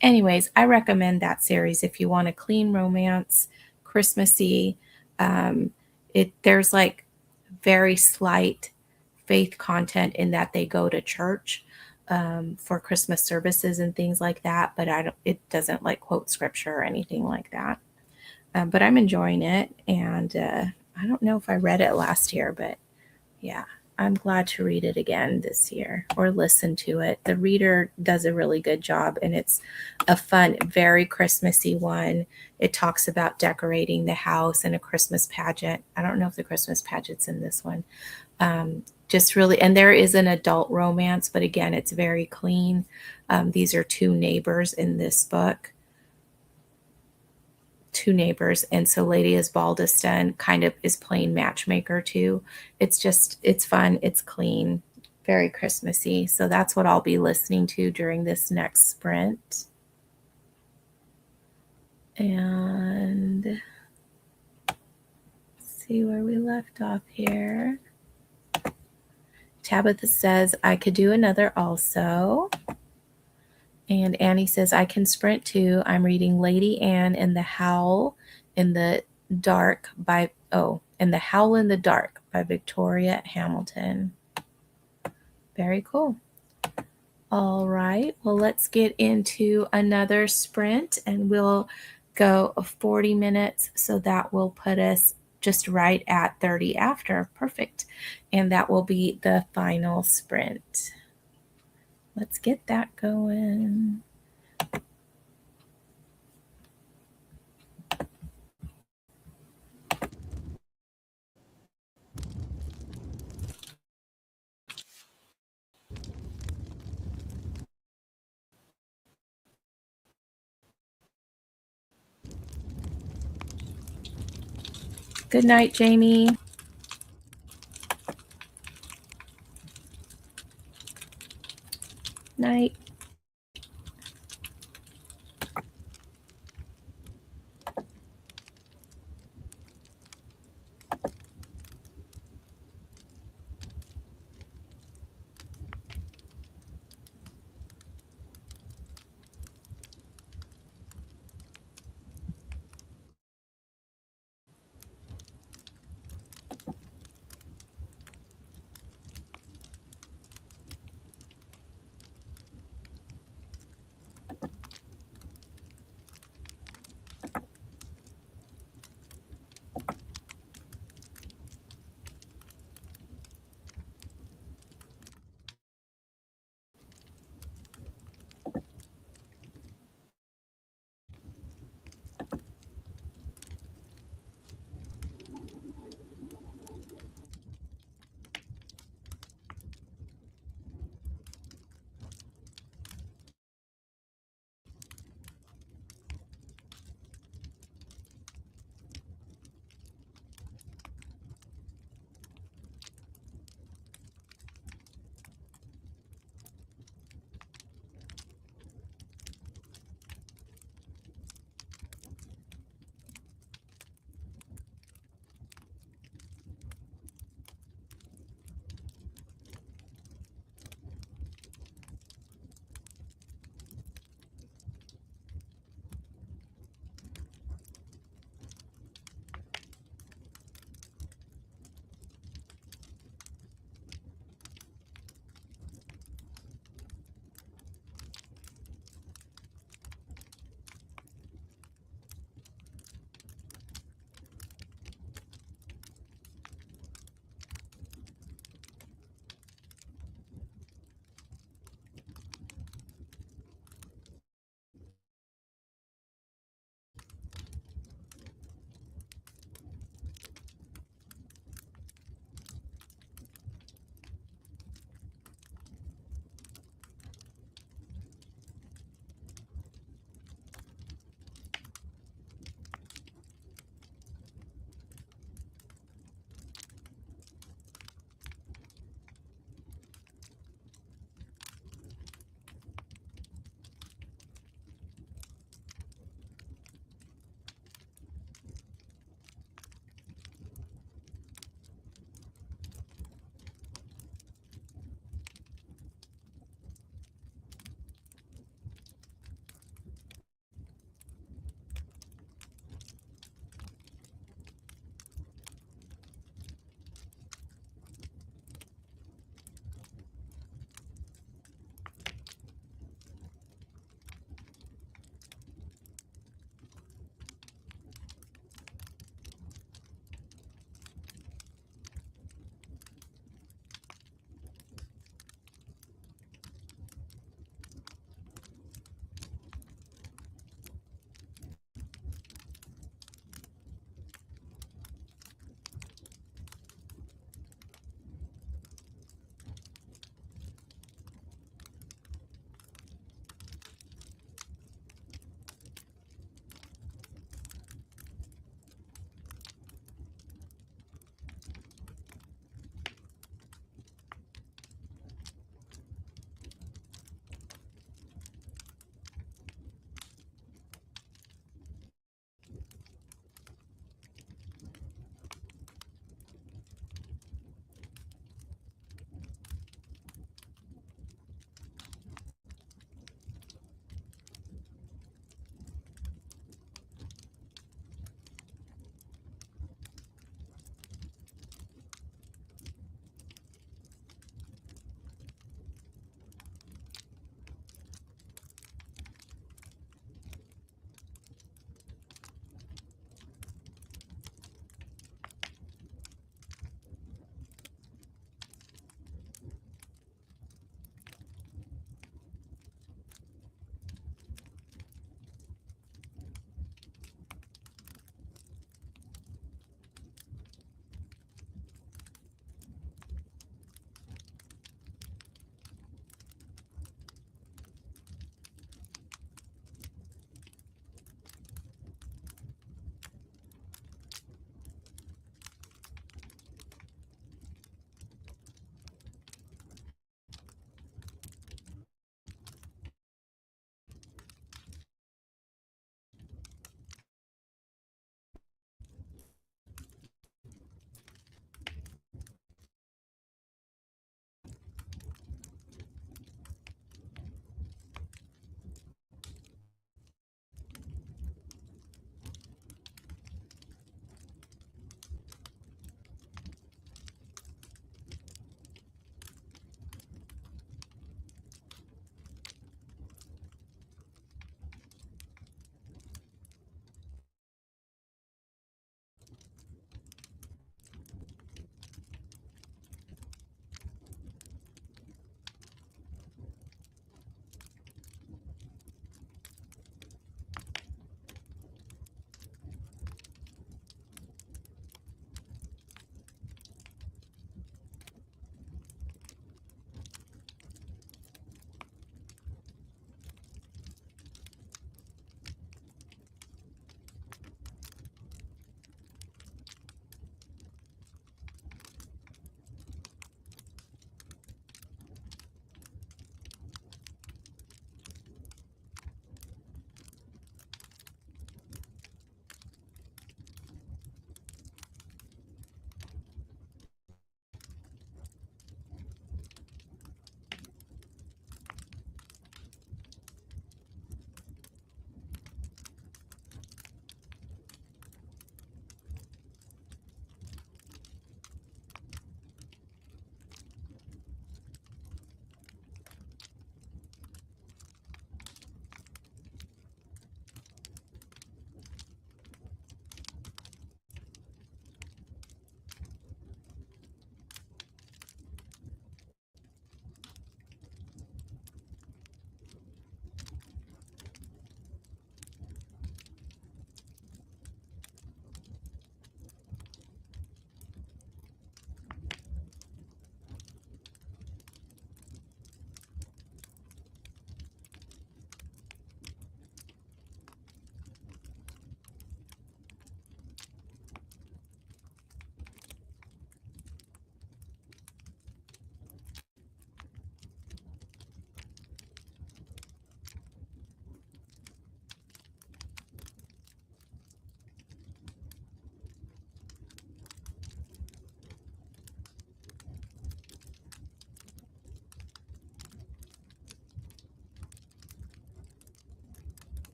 Anyways, I recommend that series if you want a clean romance, Christmassy. There's like very slight faith content in that they go to church for Christmas services and things like that, but it doesn't like quote scripture or anything like that. But I'm enjoying it, and I don't know if I read it last year, but yeah, I'm glad to read it again this year or listen to it. The reader does a really good job, and it's a fun, very Christmassy one. It talks about decorating the house and a Christmas pageant. I don't know if the Christmas pageant's in this one. Just really, and there is an adult romance, but again, it's very clean. These are 2 neighbors in this book. 2 neighbors, and so Lady Osbaldiston kind of is playing matchmaker too. It's fun, it's clean, very Christmassy. So that's what I'll be listening to during this next sprint. And see where we left off here. Tabitha says I could do another also. And Annie says, I can sprint too. I'm reading Lady Anne and the Howl in the Dark and the Howl in the Dark by Victoria Hamilton. Very cool. All right. Well, let's get into another sprint, and we'll go 40 minutes. So that will put us just right at 30 after. Perfect. And that will be the final sprint. Let's get that going. Good night, Jamie. Night.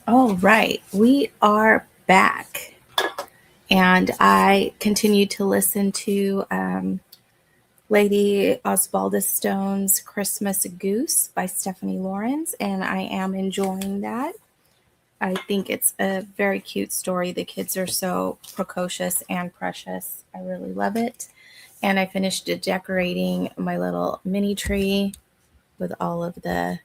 All right, we are back. And I continue to listen to Lady Osbaldistone's Christmas Goose by Stephanie Lawrence, and I am enjoying that. I think it's a very cute story. The kids are so precocious and precious. I really love it. And I finished decorating my little mini tree with all of the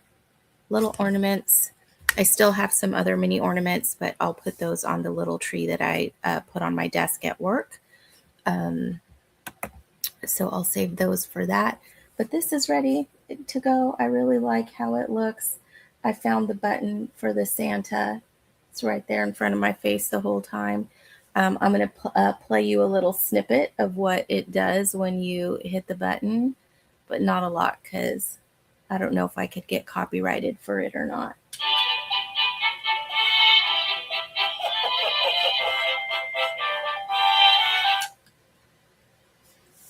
little ornaments. I still have some other mini ornaments, but I'll put those on the little tree that I put on my desk at work. Um, so I'll save those for that. But this is ready to go. I really like how it looks. I found the button for the Santa. It's right there in front of my face the whole time. I'm going to play you a little snippet of what it does when you hit the button, but not a lot because I don't know if I could get copyrighted for it or not.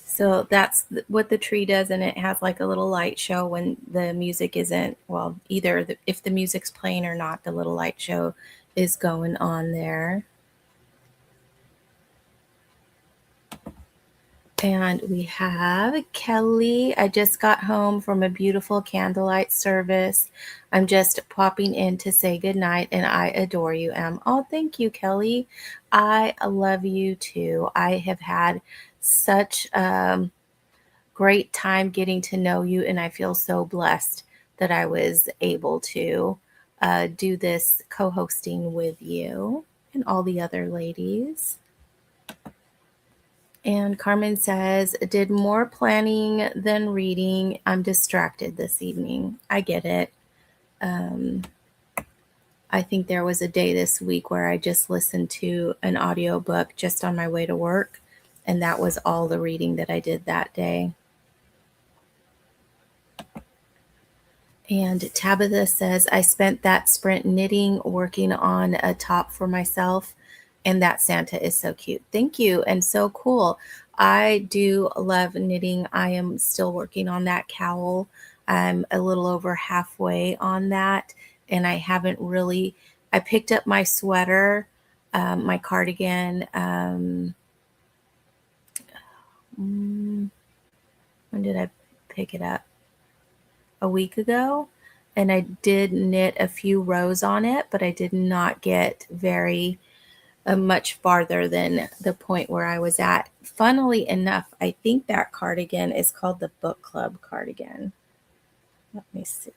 So that's what the tree does, and it has like a little light show when the music isn't, well, either if the music's playing or not, the little light show is going on there. And we have Kelly. I just got home from a beautiful candlelight service. I'm just popping in to say goodnight, and I adore you, Em. Oh, thank you, Kelly. I love you too. I have had such great time getting to know you, and I feel so blessed that I was able to do this co-hosting with you and all the other ladies. And Carmen says, did more planning than reading. I'm distracted this evening. I get it. I think there was a day this week where I just listened to an audiobook just on my way to work, and that was all the reading that I did that day. And Tabitha says, I spent that sprint knitting, working on a top for myself, and that Santa is so cute. Thank you, and so cool. I do love knitting. I am still working on that cowl. I'm a little over halfway on that, and I haven't really. I picked up my sweater, my cardigan. When did I pick it up? A week ago, and I did knit a few rows on it, but I did not get very much farther than the point where I was at. Funnily enough, I think that cardigan is called the Book Club cardigan. Let me see.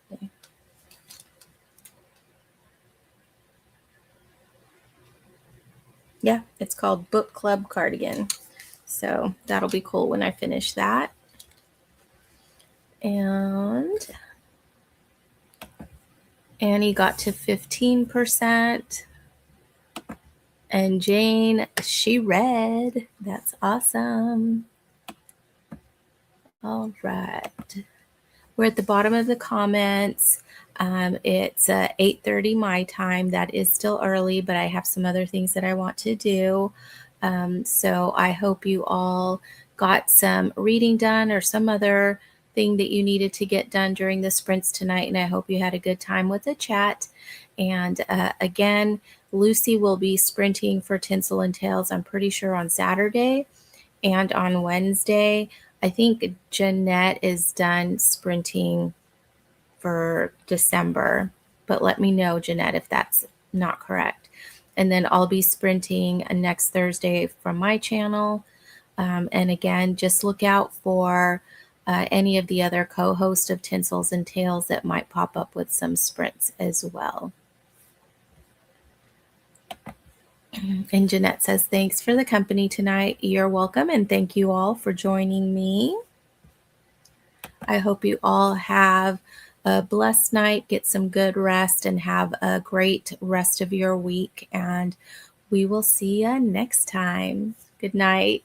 Yeah, it's called Book Club cardigan. So that'll be cool when I finish that. And Annie got to 15%. And Jane, she read. That's awesome. All right. We're at the bottom of the comments. It's 8:30 my time. That is still early, but I have some other things that I want to do. So I hope you all got some reading done or some other thing that you needed to get done during the sprints tonight. And I hope you had a good time with the chat. And again, Lucy will be sprinting for Tinsel and Tales, I'm pretty sure, on Saturday and on Wednesday. I think Jeanette is done sprinting for December, but let me know, Jeanette, if that's not correct. And then I'll be sprinting next Thursday from my channel. And again, just look out for any of the other co-hosts of Tinsels and Tales that might pop up with some sprints as well. And Jeanette says, thanks for the company tonight. You're welcome, and thank you all for joining me. I hope you all have a blessed night, get some good rest, and have a great rest of your week. And we will see you next time. Good night.